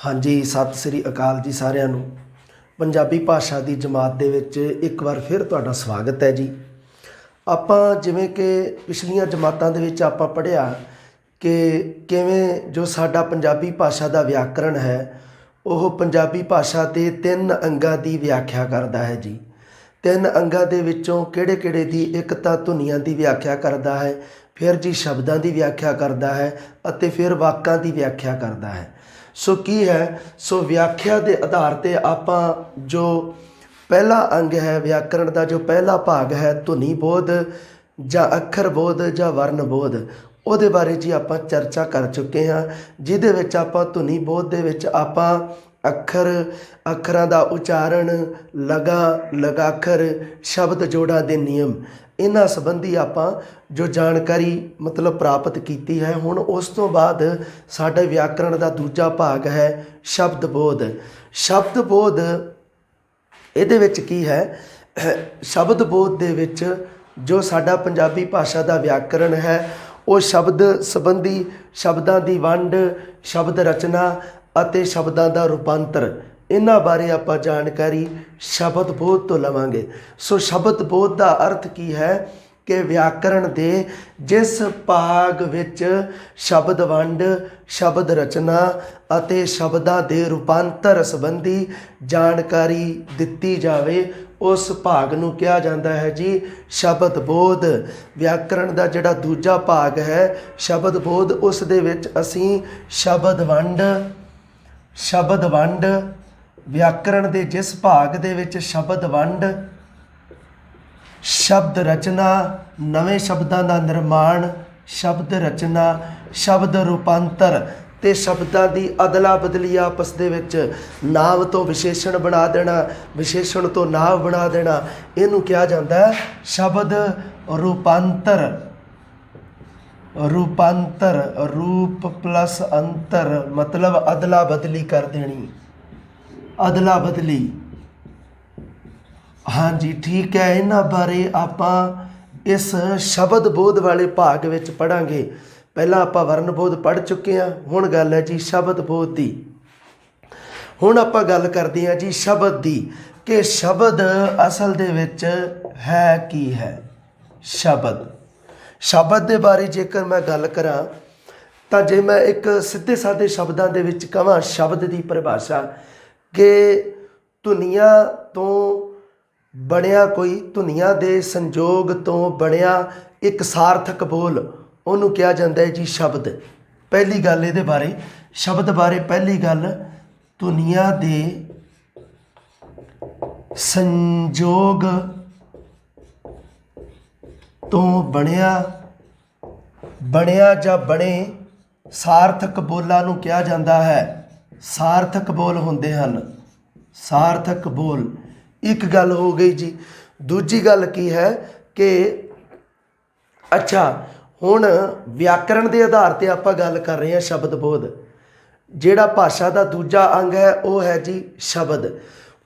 हाँ जी, सत श्री अकाल जी सारिਆਂ ਨੂੰ। ਪੰਜਾਬੀ ਭਾਸ਼ਾ ਦੀ ਜਮਾਤ ਦੇ ਵਿੱਚ ਇੱਕ ਵਾਰ ਫਿਰ ਤੁਹਾਡਾ ਸਵਾਗਤ ਹੈ ਜੀ। ਆਪਾਂ ਜਿਵੇਂ ਕਿ ਪਿਛਲੀਆਂ ਜਮਾਤਾਂ ਦੇ ਵਿੱਚ ਆਪਾਂ ਪੜ੍ਹਿਆ ਕਿ ਕਿਵੇਂ ਜੋ ਸਾਡਾ ਪੰਜਾਬੀ ਭਾਸ਼ਾ ਦਾ ਵਿਆਕਰਣ ਹੈ ਉਹ ਪੰਜਾਬੀ ਭਾਸ਼ਾ ਦੇ 3 ਅੰਗਾਂ ਦੀ ਵਿਆਖਿਆ ਕਰਦਾ ਹੈ ਜੀ। 3 ਅੰਗਾਂ ਦੇ ਵਿੱਚੋਂ ਕਿਹੜੇ ਦੀ? ਇੱਕ ਤਾਂ ਧੁਨੀਆਂ ਦੀ ਵਿਆਖਿਆ ਕਰਦਾ ਹੈ, ਫਿਰ ਜੀ ਸ਼ਬਦਾਂ ਦੀ ਵਿਆਖਿਆ ਕਰਦਾ ਹੈ ਅਤੇ ਫਿਰ ਵਾਕਾਂ ਦੀ ਵਿਆਖਿਆ ਕਰਦਾ ਹੈ। ਸੋ ਕੀ ਹੈ, ਸੋ ਵਿਆਖਿਆ ਦੇ ਆਧਾਰ 'ਤੇ ਆਪਾਂ ਜੋ ਪਹਿਲਾ ਅੰਗ ਹੈ ਵਿਆਕਰਣ ਦਾ, ਜੋ ਪਹਿਲਾ ਭਾਗ ਹੈ ਧੁਨੀ ਬੋਧ ਜਾਂ ਅੱਖਰ ਬੋਧ ਜਾਂ ਵਰਨ ਬੋਧ, ਉਹਦੇ ਬਾਰੇ ਜੀ ਆਪਾਂ ਚਰਚਾ ਕਰ ਚੁੱਕੇ ਹਾਂ। ਜਿਹਦੇ ਵਿੱਚ ਆਪਾਂ ਧੁਨੀ ਬੋਧ ਦੇ ਵਿੱਚ ਆਪਾਂ ਅੱਖਰਾਂ ਦਾ ਉਚਾਰਨ, ਲਗਾਖਰ, ਸ਼ਬਦ ਜੋੜਾਂ ਦੇ ਨਿਯਮ, ਇਹਨਾਂ ਸੰਬੰਧੀ ਆਪਾਂ ਜੋ ਜਾਣਕਾਰੀ ਮਤਲਬ ਪ੍ਰਾਪਤ ਕੀਤੀ ਹੈ। ਹੁਣ ਉਸ ਤੋਂ ਬਾਅਦ ਸਾਡੇ ਵਿਆਕਰਣ ਦਾ ਦੂਜਾ ਭਾਗ ਹੈ ਸ਼ਬਦ ਬੋਧ। ਸ਼ਬਦ ਬੋਧ ਇਹਦੇ ਵਿੱਚ ਕੀ ਹੈ? ਸ਼ਬਦ ਬੋਧ ਦੇ ਵਿੱਚ ਜੋ ਸਾਡਾ ਪੰਜਾਬੀ ਭਾਸ਼ਾ ਦਾ ਵਿਆਕਰਣ ਹੈ ਉਹ ਸ਼ਬਦ ਸੰਬੰਧੀ, ਸ਼ਬਦਾਂ ਦੀ ਵੰਡ, ਸ਼ਬਦ ਰਚਨਾ ਅਤੇ ਸ਼ਬਦਾਂ ਦਾ ਰੂਪਾਂਤਰ, ਇਹਨਾਂ ਬਾਰੇ ਆਪਾਂ ਜਾਣਕਾਰੀ ਸ਼ਬਦ ਬੋਧ ਤੋਂ ਲਵਾਂਗੇ। ਸੋ ਸ਼ਬਦ ਬੋਧ ਦਾ ਅਰਥ ਕੀ ਹੈ ਕਿ ਵਿਆਕਰਣ ਦੇ ਜਿਸ ਭਾਗ ਵਿੱਚ ਸ਼ਬਦ ਵੰਡ, ਸ਼ਬਦ ਰਚਨਾ ਅਤੇ ਸ਼ਬਦਾਂ ਦੇ ਰੂਪਾਂਤਰ ਸੰਬੰਧੀ ਜਾਣਕਾਰੀ ਦਿੱਤੀ ਜਾਵੇ, ਉਸ ਭਾਗ ਨੂੰ ਕਿਹਾ ਜਾਂਦਾ ਹੈ ਜੀ ਸ਼ਬਦ ਬੋਧ। ਵਿਆਕਰਣ ਦਾ ਜਿਹੜਾ ਦੂਜਾ ਭਾਗ ਹੈ ਸ਼ਬਦ ਬੋਧ, ਉਸ ਦੇ ਵਿੱਚ ਅਸੀਂ ਸ਼ਬਦ ਵੰਡ ਵਿਆਕਰਣ ਦੇ ਜਿਸ ਭਾਗ ਦੇ ਵਿੱਚ ਸ਼ਬਦ ਵੰਡ, ਸ਼ਬਦ ਰਚਨਾ, ਨਵੇਂ ਸ਼ਬਦਾਂ ਦਾ ਨਿਰਮਾਣ, ਸ਼ਬਦ ਰਚਨਾ, ਸ਼ਬਦ ਰੂਪਾਂਤਰ ਅਤੇ ਸ਼ਬਦਾਂ ਦੀ ਅਦਲਾ ਬਦਲੀ, ਆਪਸ ਦੇ ਵਿੱਚ ਨਾਂਵ ਤੋਂ ਵਿਸ਼ੇਸ਼ਣ ਬਣਾ ਦੇਣਾ, ਵਿਸ਼ੇਸ਼ਣ ਤੋਂ ਨਾਂਵ ਬਣਾ ਦੇਣਾ, ਇਹਨੂੰ ਕਿਹਾ ਜਾਂਦਾ ਹੈ ਸ਼ਬਦ ਰੂਪਾਂਤਰ। ਰੂਪ ਪਲਸ ਅੰਤਰ ਮਤਲਬ ਅਦਲਾ ਬਦਲੀ ਕਰ ਦੇਣੀ, ਅਦਲਾ ਬਦਲੀ। ਹਾਂਜੀ ਠੀਕ ਹੈ, ਇਹਨਾਂ ਬਾਰੇ ਆਪਾਂ ਇਸ ਸ਼ਬਦ ਬੋਧ ਵਾਲੇ ਭਾਗ ਵਿੱਚ ਪੜ੍ਹਾਂਗੇ। ਪਹਿਲਾਂ ਆਪਾਂ ਵਰਨ ਬੋਧ ਪੜ੍ਹ ਚੁੱਕੇ ਹਾਂ, ਹੁਣ ਗੱਲ ਹੈ ਜੀ ਸ਼ਬਦ ਬੋਧ ਦੀ। ਹੁਣ ਆਪਾਂ ਗੱਲ ਕਰਦੇ ਹਾਂ ਜੀ ਸ਼ਬਦ ਦੀ, ਕਿ ਸ਼ਬਦ ਅਸਲ ਦੇ ਵਿੱਚ ਹੈ ਕੀ ਹੈ। ਸ਼ਬਦ ਦੇ ਬਾਰੇ ਜੇਕਰ ਮੈਂ ਗੱਲ ਕਰਾਂ ਤਾਂ ਜੇ ਮੈਂ ਇੱਕ ਸਿੱਧੇ ਸਾਦੇ ਸ਼ਬਦਾਂ ਦੇ ਵਿੱਚ ਕਹਾਂ ਸ਼ਬਦ ਦੀ ਪਰਿਭਾਸ਼ਾ, ਕਿ ਧੁਨੀਆਂ ਤੋਂ ਬਣਿਆ, ਕੋਈ ਧੁਨੀਆਂ ਦੇ ਸੰਜੋਗ ਤੋਂ ਬਣਿਆ ਇੱਕ ਸਾਰਥਕ ਬੋਲ, ਉਹਨੂੰ ਕਿਹਾ ਜਾਂਦਾ ਹੈ ਜੀ ਸ਼ਬਦ। ਪਹਿਲੀ ਗੱਲ ਇਹਦੇ ਬਾਰੇ, ਸ਼ਬਦ ਬਾਰੇ ਪਹਿਲੀ ਗੱਲ, ਧੁਨੀਆਂ ਦੇ ਸੰਜੋਗ ਤੋਂ ਬਣਿਆ ਜਾਂ ਬਣੇ ਸਾਰਥਕ ਬੋਲਾਂ ਨੂੰ ਕਿਹਾ ਜਾਂਦਾ ਹੈ। ਸਾਰਥਕ ਬੋਲ ਹੁੰਦੇ ਹਨ, ਸਾਰਥਕ ਬੋਲ। ਇੱਕ ਗੱਲ ਹੋ ਗਈ ਜੀ। ਦੂਜੀ ਗੱਲ ਕੀ ਹੈ ਕਿ ਅੱਛਾ, ਹੁਣ ਵਿਆਕਰਣ ਦੇ ਆਧਾਰ 'ਤੇ ਆਪਾਂ ਗੱਲ ਕਰ ਰਹੇ ਹਾਂ ਸ਼ਬਦ ਬੋਧ। ਜਿਹੜਾ ਭਾਸ਼ਾ ਦਾ ਦੂਜਾ ਅੰਗ ਹੈ ਉਹ ਹੈ ਜੀ ਸ਼ਬਦ।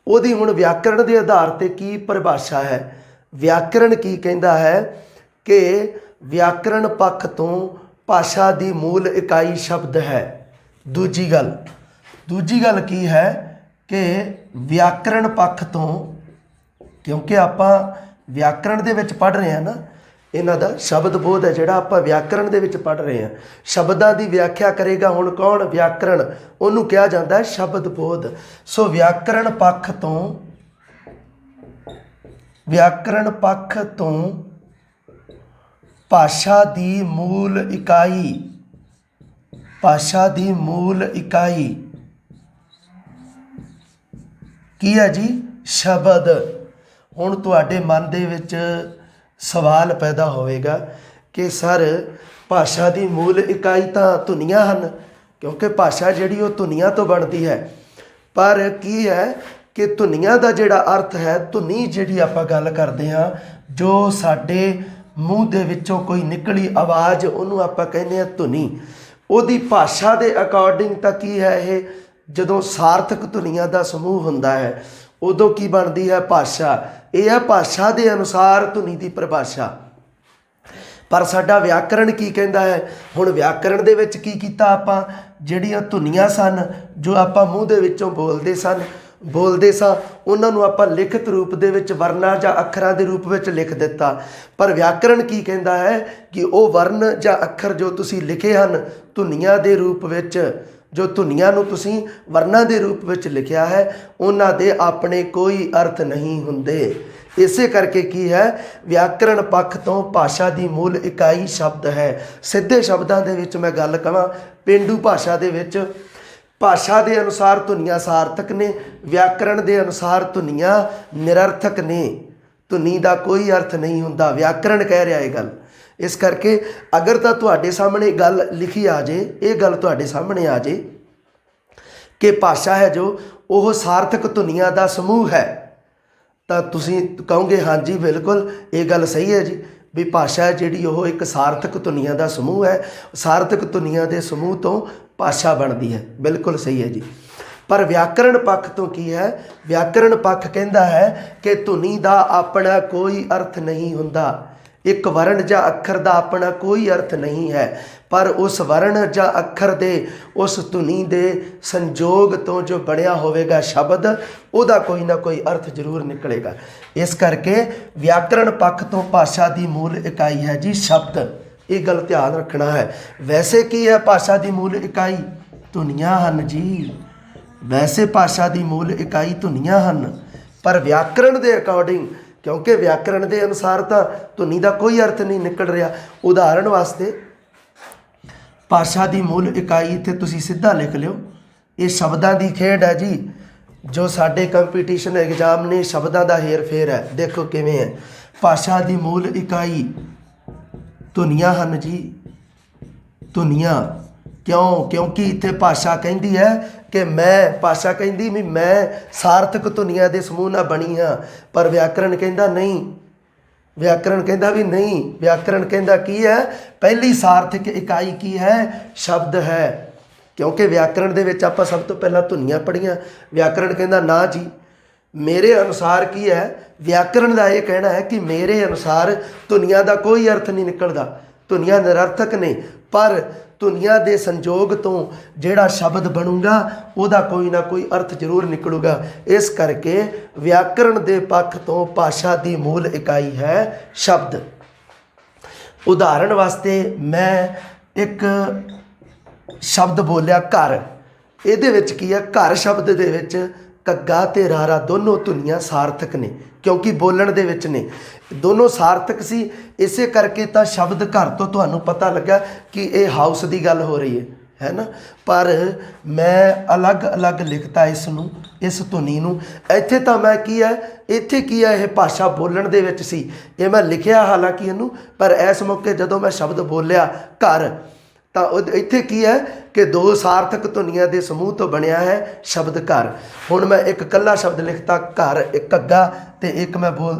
ਉਹਦੀ ਹੁਣ ਵਿਆਕਰਣ ਦੇ ਆਧਾਰ 'ਤੇ ਕੀ ਪਰਿਭਾਸ਼ਾ ਹੈ? ਵਿਆਕਰਣ ਕੀ ਕਹਿੰਦਾ ਹੈ ਕਿ ਵਿਆਕਰਣ ਪੱਖ ਤੋਂ ਭਾਸ਼ਾ ਦੀ ਮੂਲ ਇਕਾਈ ਸ਼ਬਦ ਹੈ। ਦੂਜੀ ਗੱਲ ਕੀ ਹੈ ਕਿ ਵਿਆਕਰਣ ਪੱਖ ਤੋਂ, ਕਿਉਂਕਿ ਆਪਾਂ ਵਿਆਕਰਣ ਦੇ ਵਿੱਚ ਪੜ੍ਹ ਰਹੇ ਹਾਂ ਨਾ, ਇਹਨਾਂ ਦਾ ਸ਼ਬਦ ਬੋਧ ਹੈ ਜਿਹੜਾ ਆਪਾਂ ਵਿਆਕਰਣ ਦੇ ਵਿੱਚ ਪੜ੍ਹ ਰਹੇ ਹਾਂ। ਸ਼ਬਦਾਂ ਦੀ ਵਿਆਖਿਆ ਕਰੇਗਾ ਹੁਣ ਕੌਣ? ਵਿਆਕਰਣ। ਉਹਨੂੰ ਕਿਹਾ ਜਾਂਦਾ ਹੈ ਸ਼ਬਦ ਬੋਧ। ਸੋ ਵਿਆਕਰਣ ਪੱਖ ਤੋਂ ਭਾਸ਼ਾ ਦੀ ਮੂਲ ਇਕਾਈ ਕੀ ਹੈ ਜੀ? ਸ਼ਬਦ। ਹੁਣ ਤੁਹਾਡੇ ਮਨ ਦੇ ਵਿੱਚ ਸਵਾਲ ਪੈਦਾ ਹੋਵੇਗਾ ਕਿ ਸਰ ਭਾਸ਼ਾ ਦੀ ਮੂਲ ਇਕਾਈ ਤਾਂ ਧੁਨੀਆਂ ਹਨ, ਕਿਉਂਕਿ ਭਾਸ਼ਾ ਜਿਹੜੀ ਉਹ ਧੁਨੀਆਂ ਤੋਂ ਬਣਦੀ ਹੈ। ਪਰ ਕੀ ਹੈ ਕਿ ਧੁਨੀਆਂ ਦਾ ਜਿਹੜਾ ਅਰਥ ਹੈ, ਧੁਨੀ ਜਿਹੜੀ ਆਪਾਂ ਗੱਲ ਕਰਦੇ ਹਾਂ, ਜੋ ਸਾਡੇ ਮੂੰਹ ਦੇ ਵਿੱਚੋਂ ਕੋਈ ਨਿਕਲੀ ਆਵਾਜ਼, ਉਹਨੂੰ ਆਪਾਂ ਕਹਿੰਦੇ ਹਾਂ ਧੁਨੀ। ਉਹਦੀ ਭਾਸ਼ਾ ਦੇ ਅਕੋਰਡਿੰਗ ਤਾਂ ਕੀ ਹੈ, ਇਹ ਜਦੋਂ ਸਾਰਥਕ ਧੁਨੀਆਂ ਦਾ ਸਮੂਹ ਹੁੰਦਾ ਹੈ ਉਦੋਂ ਕੀ ਬਣਦੀ ਹੈ? ਭਾਸ਼ਾ। ਇਹ ਹੈ ਭਾਸ਼ਾ ਦੇ ਅਨੁਸਾਰ ਧੁਨੀ ਦੀ ਪਰਿਭਾਸ਼ਾ। ਪਰ ਸਾਡਾ ਵਿਆਕਰਣ ਕੀ ਕਹਿੰਦਾ ਹੈ? ਹੁਣ ਵਿਆਕਰਣ ਦੇ ਵਿੱਚ ਕੀ ਕੀਤਾ ਆਪਾਂ ਜਿਹੜੀਆਂ ਧੁਨੀਆਂ ਸਨ ਜੋ ਆਪਾਂ ਮੂੰਹ ਦੇ ਵਿੱਚੋਂ ਬੋਲਦੇ ਸਾਂ ਉਹਨਾਂ ਨੂੰ ਆਪਾਂ ਲਿਖਤ ਰੂਪ ਦੇ ਵਿੱਚ ਵਰਨਾਂ ਜਾਂ ਅੱਖਰਾਂ ਦੇ ਰੂਪ ਵਿੱਚ ਲਿਖ ਦਿੱਤਾ। ਪਰ ਵਿਆਕਰਣ ਕੀ ਕਹਿੰਦਾ ਹੈ ਕਿ ਉਹ ਵਰਨ ਜਾਂ ਅੱਖਰ ਜੋ ਤੁਸੀਂ ਲਿਖੇ ਹਨ ਧੁਨੀਆਂ ਦੇ ਰੂਪ ਵਿੱਚ, ਜੋ ਧੁਨੀਆਂ ਨੂੰ ਤੁਸੀਂ ਵਰਨਾਂ ਦੇ ਰੂਪ ਵਿੱਚ ਲਿਖਿਆ ਹੈ ਉਹਨਾਂ ਦੇ ਆਪਣੇ ਕੋਈ ਅਰਥ ਨਹੀਂ ਹੁੰਦੇ। ਇਸੇ ਕਰਕੇ ਕੀ ਹੈ, ਵਿਆਕਰਣ ਪੱਖ ਤੋਂ ਭਾਸ਼ਾ ਦੀ ਮੂਲ ਇਕਾਈ ਸ਼ਬਦ ਹੈ। ਸਿੱਧੇ ਸ਼ਬਦਾਂ ਦੇ ਵਿੱਚ ਮੈਂ ਗੱਲ ਕਹਾਂ, ਪੇਂਡੂ ਭਾਸ਼ਾ ਦੇ ਵਿੱਚ ਭਾਸ਼ਾ ਦੇ ਅਨੁਸਾਰ ਧੁਨੀਆਂ ਸਾਰਥਕ ਨੇ, ਵਿਆਕਰਣ ਦੇ ਅਨੁਸਾਰ ਧੁਨੀਆਂ ਨਿਰਰਥਕ ਨੇ। ਧੁਨੀ ਦਾ ਕੋਈ ਅਰਥ ਨਹੀਂ ਹੁੰਦਾ, ਵਿਆਕਰਣ ਕਹਿ ਰਿਹਾ ਇਹ ਗੱਲ। ਇਸ ਕਰਕੇ ਅਗਰ ਤਾਂ ਤੁਹਾਡੇ ਸਾਹਮਣੇ ਗੱਲ ਲਿਖੀ ਆ ਜੇ, ਇਹ ਗੱਲ ਤੁਹਾਡੇ ਸਾਹਮਣੇ ਆ ਜੇ ਕਿ ਭਾਸ਼ਾ ਹੈ ਜੋ ਉਹ ਸਾਰਥਕ ਧੁਨੀਆਂ ਦਾ ਸਮੂਹ ਹੈ, ਤਾਂ ਤੁਸੀਂ ਕਹੋਗੇ ਹਾਂਜੀ ਬਿਲਕੁਲ ਇਹ ਗੱਲ ਸਹੀ ਹੈ ਜੀ, ਵੀ ਭਾਸ਼ਾ ਹੈ ਜਿਹੜੀ ਉਹ ਇੱਕ ਸਾਰਥਕ ਧੁਨੀਆਂ ਦਾ ਸਮੂਹ ਹੈ। ਸਾਰਥਕ ਧੁਨੀਆਂ ਦੇ ਸਮੂਹ ਤੋਂ ਭਾਸ਼ਾ ਬਣਦੀ ਹੈ, ਬਿਲਕੁਲ ਸਹੀ ਹੈ ਜੀ। ਪਰ ਵਿਆਕਰਣ ਪੱਖ ਤੋਂ ਕੀ ਹੈ, ਵਿਆਕਰਣ ਪੱਖ ਕਹਿੰਦਾ ਹੈ ਕਿ ਧੁਨੀ ਦਾ ਆਪਣਾ ਕੋਈ ਅਰਥ ਨਹੀਂ ਹੁੰਦਾ। ਇੱਕ ਵਰਣ ਜਾਂ ਅੱਖਰ ਦਾ ਆਪਣਾ ਕੋਈ ਅਰਥ ਨਹੀਂ ਹੈ, ਪਰ ਉਸ ਵਰਣ ਜਾਂ ਅੱਖਰ ਦੇ, ਉਸ ਧੁਨੀ ਦੇ ਸੰਜੋਗ ਤੋਂ ਜੋ ਬਣਿਆ ਹੋਵੇਗਾ ਸ਼ਬਦ, ਉਹਦਾ ਕੋਈ ਨਾ ਕੋਈ ਅਰਥ ਜ਼ਰੂਰ ਨਿਕਲੇਗਾ। ਇਸ ਕਰਕੇ ਵਿਆਕਰਣ ਪੱਖ ਤੋਂ ਭਾਸ਼ਾ ਦੀ ਮੂਲ ਇਕਾਈ ਹੈ ਜੀ ਸ਼ਬਦ। ਇਹ ਗੱਲ ਧਿਆਨ ਰੱਖਣਾ ਹੈ। ਵੈਸੇ ਕੀ ਹੈ ਭਾਸ਼ਾ ਦੀ ਮੂਲ ਇਕਾਈ? ਧੁਨੀਆਂ ਹਨ ਜੀ। ਵੈਸੇ ਭਾਸ਼ਾ ਦੀ ਮੂਲ ਇਕਾਈ ਧੁਨੀਆਂ ਹਨ, ਪਰ ਵਿਆਕਰਣ ਦੇ ਅਕੋਰਡਿੰਗ, ਕਿਉਂਕਿ ਵਿਆਕਰਣ ਦੇ ਅਨੁਸਾਰ ਤਾਂ ਧੁਨੀ ਦਾ ਕੋਈ ਅਰਥ ਨਹੀਂ ਨਿਕਲ ਰਿਹਾ। ਉਦਾਹਰਣ ਵਾਸਤੇ ਭਾਸ਼ਾ ਦੀ ਮੂਲ ਇਕਾਈ ਇੱਥੇ ਤੁਸੀਂ ਸਿੱਧਾ ਲਿਖ ਲਿਓ। ਇਹ ਸ਼ਬਦਾਂ ਦੀ ਖੇਡ ਹੈ ਜੀ, ਜੋ ਸਾਡੇ ਕੰਪੀਟੀਸ਼ਨ ਐਗਜ਼ਾਮ ਨੇ ਸ਼ਬਦਾਂ ਦਾ ਹੇਰ ਫੇਰ ਹੈ। ਦੇਖੋ ਕਿਵੇਂ ਹੈ, ਭਾਸ਼ਾ ਦੀ ਮੂਲ ਇਕਾਈ ਧੁਨੀਆਂ ਹਨ ਜੀ। ਧੁਨੀਆਂ ਕਿਉਂਕਿ ਇੱਥੇ ਭਾਸ਼ਾ ਕਹਿੰਦੀ ਹੈ ਕਿ ਭਾਸ਼ਾ ਕਹਿੰਦੀ ਵੀ ਮੈਂ ਸਾਰਥਕ ਧੁਨੀਆਂ ਦੇ ਸਮੂਹ ਨਾਲ ਬਣੀ ਹਾਂ, ਪਰ ਵਿਆਕਰਣ ਕਹਿੰਦਾ ਨਹੀਂ। ਵਿਆਕਰਣ ਕਹਿੰਦਾ ਵੀ ਨਹੀਂ। ਵਿਆਕਰਣ ਕਹਿੰਦਾ ਕੀ ਹੈ, ਪਹਿਲੀ ਸਾਰਥਕ ਇਕਾਈ ਕੀ ਹੈ? ਸ਼ਬਦ ਹੈ। ਕਿਉਂਕਿ ਵਿਆਕਰਣ ਦੇ ਵਿੱਚ ਆਪਾਂ ਸਭ ਤੋਂ ਪਹਿਲਾਂ ਧੁਨੀਆਂ ਪੜ੍ਹੀਆਂ। ਵਿਆਕਰਣ ਕਹਿੰਦਾ ਨਾ ਜੀ, ਮੇਰੇ ਅਨੁਸਾਰ ਕੀ ਹੈ, ਵਿਆਕਰਣ ਦਾ ਇਹ ਕਹਿਣਾ ਹੈ ਕਿ ਮੇਰੇ ਅਨੁਸਾਰ ਧੁਨੀਆਂ ਦਾ ਕੋਈ ਅਰਥ ਨਹੀਂ ਨਿਕਲਦਾ, ਧੁਨੀਆਂ ਨਿਰਰਥਕ ਨੇ, ਪਰ ਧੁਨੀਆਂ ਦੇ ਸੰਜੋਗ ਤੋਂ ਜਿਹੜਾ ਸ਼ਬਦ ਬਣੂਗਾ ਉਹਦਾ ਕੋਈ ਨਾ ਕੋਈ ਅਰਥ ਜ਼ਰੂਰ ਨਿਕਲੂਗਾ। ਇਸ ਕਰਕੇ ਵਿਆਕਰਣ ਦੇ ਪੱਖ ਤੋਂ ਭਾਸ਼ਾ ਦੀ ਮੂਲ ਇਕਾਈ ਹੈ ਸ਼ਬਦ। ਉਦਾਹਰਣ ਵਾਸਤੇ ਮੈਂ ਇੱਕ ਸ਼ਬਦ ਬੋਲਿਆ ਘਰ। ਇਹਦੇ ਵਿੱਚ ਕੀ ਹੈ, ਘਰ ਸ਼ਬਦ ਦੇ ਵਿੱਚ ਘੱਗਾ ਤੇ ਰਾਰਾ ਦੋਨੋਂ ਧੁਨੀਆਂ ਸਾਰਥਕ ਨੇ, ਕਿਉਂਕਿ ਬੋਲਣ ਦੇ ਵਿੱਚ ਨੇ, ਦੋਨੋਂ ਸਾਰਥਕ ਸੀ। ਇਸੇ ਕਰਕੇ ਤਾਂ ਸ਼ਬਦ ਘਰ ਤੋਂ ਤੁਹਾਨੂੰ ਪਤਾ ਲੱਗਾ ਕਿ ਇਹ ਹਾਊਸ ਦੀ ਗੱਲ ਹੋ ਰਹੀ ਹੈ ਨਾ। ਪਰ ਮੈਂ ਅਲੱਗ ਲਿਖਤਾ ਇਸ ਨੂੰ, ਇਸ ਧੁਨੀ ਨੂੰ। ਇੱਥੇ ਤਾਂ ਮੈਂ ਕੀ ਹੈ, ਇੱਥੇ ਕੀ ਹੈ, ਇਹ ਭਾਸ਼ਾ ਬੋਲਣ ਦੇ ਵਿੱਚ ਸੀ, ਇਹ ਮੈਂ ਲਿਖਿਆ ਹਾਲਾਂਕਿ ਇਹਨੂੰ, ਪਰ ਇਸ ਮੌਕੇ ਜਦੋਂ ਮੈਂ ਸ਼ਬਦ ਬੋਲਿਆ ਘਰ, ਤਾਂ ਇੱਥੇ ਕੀ ਹੈ ਕਿ ਦੋ ਸਾਰਥਕ ਧੁਨੀਆਂ ਦੇ ਸਮੂਹ ਤੋਂ ਬਣਿਆ ਹੈ ਸ਼ਬਦ ਘਰ। ਹੁਣ ਮੈਂ ਇੱਕ ਇਕੱਲਾ ਸ਼ਬਦ ਲਿਖਤਾ ਘਰ, ਇੱਕ ਘੱਗਾ, ਤੇ ਇੱਕ ਮੈਂ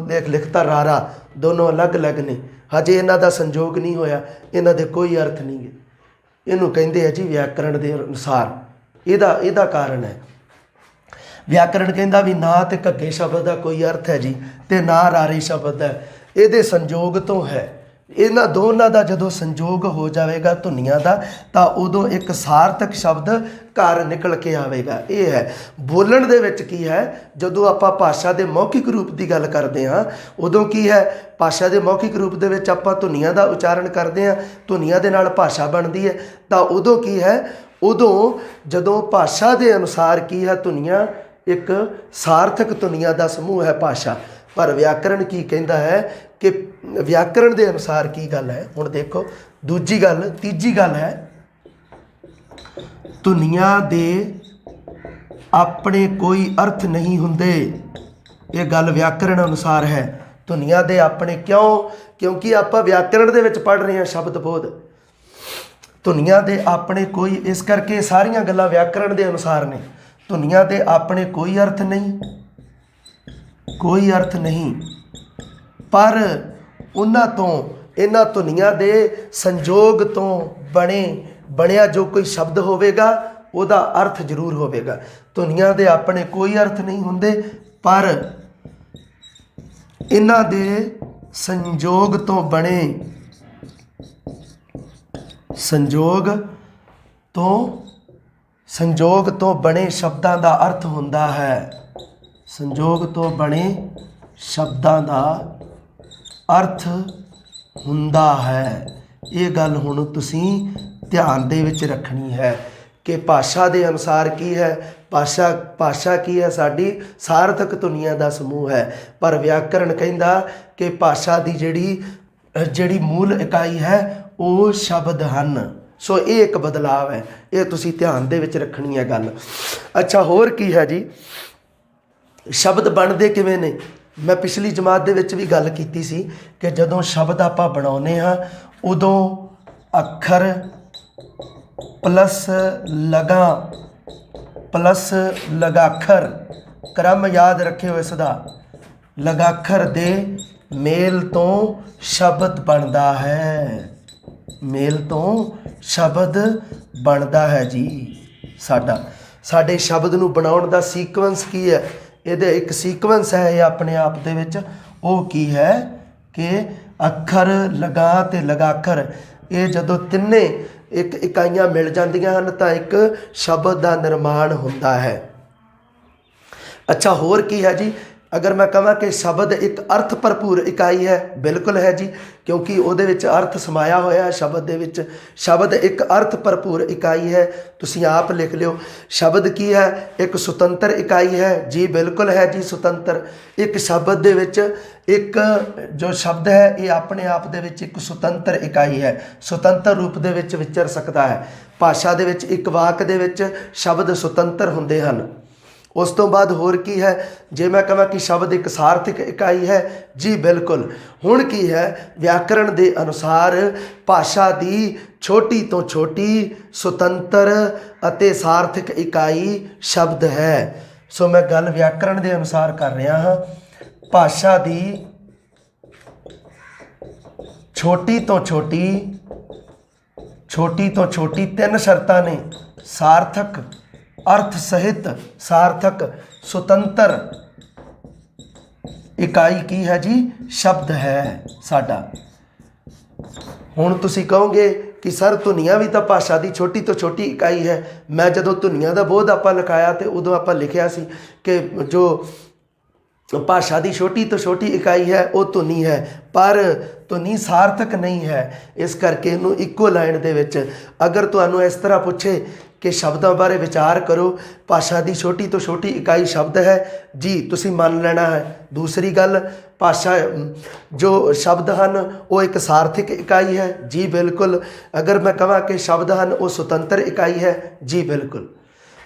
ਲਿਖਤਾ ਰਾਰਾ, ਦੋਨੋਂ ਅਲੱਗ ਨੇ। ਹਜੇ ਇਹਨਾਂ ਦਾ ਸੰਜੋਗ ਨਹੀਂ ਹੋਇਆ, ਇਹਨਾਂ ਦੇ ਕੋਈ ਅਰਥ ਨਹੀਂ ਗੇ। ਇਹਨੂੰ ਕਹਿੰਦੇ ਆ ਜੀ ਵਿਆਕਰਣ ਦੇ ਅਨੁਸਾਰ। ਇਹਦਾ ਕਾਰਨ ਹੈ, ਵਿਆਕਰਣ ਕਹਿੰਦਾ ਵੀ ਨਾ ਤੇ ਘੱਗੇ ਸ਼ਬਦ ਦਾ ਕੋਈ ਅਰਥ ਹੈ ਜੀ, ਤੇ ਨਾ ਰਾਰੇ ਸ਼ਬਦ ਹੈ, ਇਹਦੇ ਸੰਜੋਗ ਤੋਂ ਹੈ। ਇਹਨਾਂ ਦੋਨਾਂ ਦਾ ਜਦੋਂ ਸੰਜੋਗ ਹੋ ਜਾਵੇਗਾ ਧੁਨੀਆਂ ਦਾ, ਤਾਂ ਉਦੋਂ ਇੱਕ ਸਾਰਥਕ ਸ਼ਬਦ ਘਰ ਨਿਕਲ ਕੇ ਆਵੇਗਾ। ਇਹ ਹੈ ਬੋਲਣ ਦੇ ਵਿੱਚ ਕੀ ਹੈ, ਜਦੋਂ ਆਪਾਂ ਭਾਸ਼ਾ ਦੇ ਮੌਖਿਕ ਰੂਪ ਦੀ ਗੱਲ ਕਰਦੇ ਹਾਂ, ਉਦੋਂ ਕੀ ਹੈ, ਭਾਸ਼ਾ ਦੇ ਮੌਖਿਕ ਰੂਪ ਦੇ ਵਿੱਚ ਆਪਾਂ ਧੁਨੀਆਂ ਦਾ ਉਚਾਰਨ ਕਰਦੇ ਹਾਂ, ਧੁਨੀਆਂ ਦੇ ਨਾਲ ਭਾਸ਼ਾ ਬਣਦੀ ਹੈ। ਤਾਂ ਉਦੋਂ ਕੀ ਹੈ, ਉਦੋਂ ਜਦੋਂ ਭਾਸ਼ਾ ਦੇ ਅਨੁਸਾਰ ਕੀ ਹੈ, ਧੁਨੀਆਂ ਇੱਕ ਸਾਰਥਕ ਧੁਨੀਆਂ ਦਾ ਸਮੂਹ ਹੈ ਭਾਸ਼ਾ। ਪਰ ਵਿਆਕਰਣ ਕੀ ਕਹਿੰਦਾ ਹੈ ਕਿ ਵਿਆਕਰਣ ਦੇ ਅਨੁਸਾਰ ਕੀ ਗੱਲ ਹੈ। ਹੁਣ ਦੇਖੋ ਤੀਜੀ ਗੱਲ ਹੈ, ਧੁਨੀਆਂ ਦੇ ਆਪਣੇ ਕੋਈ ਅਰਥ ਨਹੀਂ ਹੁੰਦੇ। ਇਹ ਗੱਲ ਵਿਆਕਰਣ ਅਨੁਸਾਰ ਹੈ। ਧੁਨੀਆਂ ਦੇ ਆਪਣੇ ਕਿਉਂਕਿ ਆਪਾਂ ਵਿਆਕਰਣ ਦੇ ਵਿੱਚ ਪੜ੍ਹ ਰਹੇ ਹਾਂ ਸ਼ਬਦ ਬੋਧ। ਧੁਨੀਆਂ ਦੇ ਆਪਣੇ ਕੋਈ, ਇਸ ਕਰਕੇ ਸਾਰੀਆਂ ਗੱਲਾਂ ਵਿਆਕਰਣ ਦੇ ਅਨੁਸਾਰ ਨੇ। ਧੁਨੀਆਂ ਦੇ ਆਪਣੇ ਕੋਈ ਅਰਥ ਨਹੀਂ, ਪਰ ਉਹਨਾਂ ਤੋਂ, ਇਹਨਾਂ ਧੁਨੀਆਂ ਦੇ ਸੰਜੋਗ ਤੋਂ ਬਣਿਆ ਜੋ ਕੋਈ ਸ਼ਬਦ ਹੋਵੇਗਾ ਉਹਦਾ ਅਰਥ ਜ਼ਰੂਰ ਹੋਵੇਗਾ। ਧੁਨੀਆਂ ਦੇ ਆਪਣੇ ਕੋਈ ਅਰਥ ਨਹੀਂ ਹੁੰਦੇ, ਪਰ ਇਹਨਾਂ ਦੇ ਸੰਜੋਗ ਤੋਂ ਸੰਜੋਗ ਤੋਂ ਬਣੇ ਸ਼ਬਦਾਂ ਦਾ ਅਰਥ ਹੁੰਦਾ ਹੈ। ਸੰਜੋਗ ਤੋਂ ਬਣੇ ਸ਼ਬਦਾਂ ਦਾ ਅਰਥ ਹੁੰਦਾ ਹੈ। ਇਹ ਗੱਲ ਹੁਣ ਤੁਸੀਂ ਧਿਆਨ ਦੇ ਵਿੱਚ ਰੱਖਣੀ ਹੈ ਕਿ ਭਾਸ਼ਾ ਦੇ ਅਨੁਸਾਰ ਕੀ ਹੈ। ਭਾਸ਼ਾ ਕੀ ਹੈ? ਸਾਡੀ ਸਾਰਥਕ ਧੁਨੀਆਂ ਦਾ ਸਮੂਹ ਹੈ। ਪਰ ਵਿਆਕਰਣ ਕਹਿੰਦਾ ਕਿ ਭਾਸ਼ਾ ਦੀ ਜਿਹੜੀ ਮੂਲ ਇਕਾਈ ਹੈ ਉਹ ਸ਼ਬਦ ਹਨ। ਸੋ ਇਹ ਇੱਕ ਬਦਲਾਵ ਹੈ, ਇਹ ਤੁਸੀਂ ਧਿਆਨ ਦੇ ਵਿੱਚ ਰੱਖਣੀ ਹੈ ਗੱਲ। ਅੱਛਾ, ਹੋਰ ਕੀ ਹੈ ਜੀ? ਸ਼ਬਦ ਬਣਦੇ ਕਿਵੇਂ ਨੇ? ਮੈਂ ਪਿਛਲੀ ਜਮਾਤ ਦੇ ਵਿੱਚ ਵੀ ਗੱਲ ਕੀਤੀ ਸੀ ਕਿ ਜਦੋਂ ਸ਼ਬਦ ਆਪਾਂ ਬਣਾਉਂਦੇ ਹਾਂ ਉਦੋਂ ਅੱਖਰ ਪਲੱਸ ਲਗਾਖਰ, ਕ੍ਰਮ ਯਾਦ ਰੱਖਿਓ ਇਸ ਦਾ, ਲਗਾਖਰ ਦੇ ਮੇਲ ਤੋਂ ਸ਼ਬਦ ਬਣਦਾ ਹੈ। ਮੇਲ ਤੋਂ ਸ਼ਬਦ ਬਣਦਾ ਹੈ ਜੀ। ਸਾਡੇ ਸ਼ਬਦ ਨੂੰ ਬਣਾਉਣ ਦਾ ਸੀਕੁਐਂਸ ਕੀ ਹੈ? ਇਹਦੇ ਇੱਕ ਸੀਕੁਐਂਸ ਹੈ ਇਹ ਆਪਣੇ ਆਪ ਦੇ ਵਿੱਚ। ਉਹ ਕੀ ਹੈ ਕਿ ਅੱਖਰ, ਲਗਾ ਤੇ ਲਗਾਖਰ, ਇਹ ਜਦੋਂ ਤਿੰਨੇ ਇੱਕ ਇਕਾਈਆਂ ਮਿਲ ਜਾਂਦੀਆਂ ਹਨ ਤਾਂ ਇੱਕ ਸ਼ਬਦ ਦਾ ਨਿਰਮਾਣ ਹੁੰਦਾ ਹੈ। ਅੱਛਾ, ਹੋਰ ਕੀ ਹੈ ਜੀ? ਅਗਰ ਮੈਂ ਕਹਾਂ ਕਿ ਸ਼ਬਦ ਇੱਕ ਅਰਥ ਭਰਪੂਰ ਇਕਾਈ ਹੈ, ਬਿਲਕੁਲ ਹੈ ਜੀ, ਕਿਉਂਕਿ ਉਹਦੇ ਵਿੱਚ ਅਰਥ ਸਮਾਇਆ ਹੋਇਆ ਹੈ ਸ਼ਬਦ ਦੇ ਵਿੱਚ। ਸ਼ਬਦ ਇੱਕ ਅਰਥ ਭਰਪੂਰ ਇਕਾਈ ਹੈ। ਤੁਸੀਂ ਆਪ ਲਿਖ ਲਿਓ। ਸ਼ਬਦ ਕੀ ਹੈ? ਇੱਕ ਸੁਤੰਤਰ ਇਕਾਈ ਹੈ ਜੀ, ਬਿਲਕੁਲ ਹੈ ਜੀ, ਸੁਤੰਤਰ। ਇੱਕ ਸ਼ਬਦ ਦੇ ਵਿੱਚ ਇੱਕ ਜੋ ਸ਼ਬਦ ਹੈ ਇਹ ਆਪਣੇ ਆਪ ਦੇ ਵਿੱਚ ਇੱਕ ਸੁਤੰਤਰ ਇਕਾਈ ਹੈ, ਸੁਤੰਤਰ ਰੂਪ ਦੇ ਵਿੱਚ ਵਿਚਰ ਸਕਦਾ ਹੈ। ਭਾਸ਼ਾ ਦੇ ਵਿੱਚ ਇੱਕ ਵਾਕ ਦੇ ਵਿੱਚ ਸ਼ਬਦ ਸੁਤੰਤਰ ਹੁੰਦੇ ਹਨ। ਉਸ ਤੋਂ ਬਾਅਦ ਹੋਰ ਕੀ ਹੈ? ਜੇ ਮੈਂ ਕਹਾਂ ਕਿ ਸ਼ਬਦ ਇੱਕ ਸਾਰਥਕ ਇਕਾਈ ਹੈ, ਜੀ ਬਿਲਕੁਲ। ਹੁਣ ਕੀ ਹੈ? ਵਿਆਕਰਣ ਦੇ ਅਨੁਸਾਰ ਭਾਸ਼ਾ ਦੀ ਛੋਟੀ ਤੋਂ ਛੋਟੀ ਸੁਤੰਤਰ ਅਤੇ ਸਾਰਥਕ ਇਕਾਈ ਸ਼ਬਦ ਹੈ। ਸੋ ਮੈਂ ਗੱਲ ਵਿਆਕਰਣ ਦੇ ਅਨੁਸਾਰ ਕਰ ਰਿਹਾ ਹਾਂ। ਭਾਸ਼ਾ ਦੀ ਛੋਟੀ ਤੋਂ ਛੋਟੀ ਤਿੰਨ ਸ਼ਰਤਾਂ ਨੇ: ਸਾਰਥਕ, ਅਰਥ ਸਹਿਤ, ਸਾਰਥਕ, ਸੁਤੰਤਰ ਇਕਾਈ ਕੀ ਹੈ ਜੀ? ਸ਼ਬਦ ਹੈ ਸਾਡਾ। ਹੁਣ ਤੁਸੀਂ ਕਹੋਗੇ ਕਿ ਸਰ ਧੁਨੀਆਂ ਵੀ ਤਾਂ ਭਾਸ਼ਾ ਦੀ ਛੋਟੀ ਤੋਂ ਛੋਟੀ ਇਕਾਈ ਹੈ। ਮੈਂ ਜਦੋਂ ਧੁਨੀਆਂ ਦਾ ਬੋਧ ਆਪਾਂ ਲਿਖਾਇਆ ਤੇ ਉਦੋਂ ਆਪਾਂ ਲਿਖਿਆ ਸੀ ਕਿ ਜੋ ਭਾਸ਼ਾ ਦੀ ਛੋਟੀ ਤੋਂ ਛੋਟੀ ਇਕਾਈ ਹੈ ਉਹ ਧੁਨੀ ਹੈ, ਪਰ ਧੁਨੀ ਸਾਰਥਕ ਨਹੀਂ ਹੈ। ਇਸ ਕਰਕੇ ਇਹਨੂੰ ਇੱਕੋ ਲਾਈਨ ਦੇ ਵਿੱਚ ਅਗਰ ਤੁਹਾਨੂੰ ਇਸ ਤਰ੍ਹਾਂ ਪੁੱਛੇ ਕਿ ਸ਼ਬਦਾਂ ਬਾਰੇ ਵਿਚਾਰ ਕਰੋ, ਭਾਸ਼ਾ ਦੀ ਛੋਟੀ ਤੋਂ ਛੋਟੀ ਇਕਾਈ ਸ਼ਬਦ ਹੈ ਜੀ, ਤੁਸੀਂ ਮੰਨ ਲੈਣਾ ਹੈ। ਦੂਸਰੀ ਗੱਲ, ਭਾਸ਼ਾ ਜੋ ਸ਼ਬਦ ਹਨ ਉਹ ਇੱਕ ਸਾਰਥਕ ਇਕਾਈ ਹੈ, ਜੀ ਬਿਲਕੁਲ। ਅਗਰ ਮੈਂ ਕਹਾਂ ਕਿ ਸ਼ਬਦ ਹਨ ਉਹ ਸੁਤੰਤਰ ਇਕਾਈ ਹੈ, ਜੀ ਬਿਲਕੁਲ।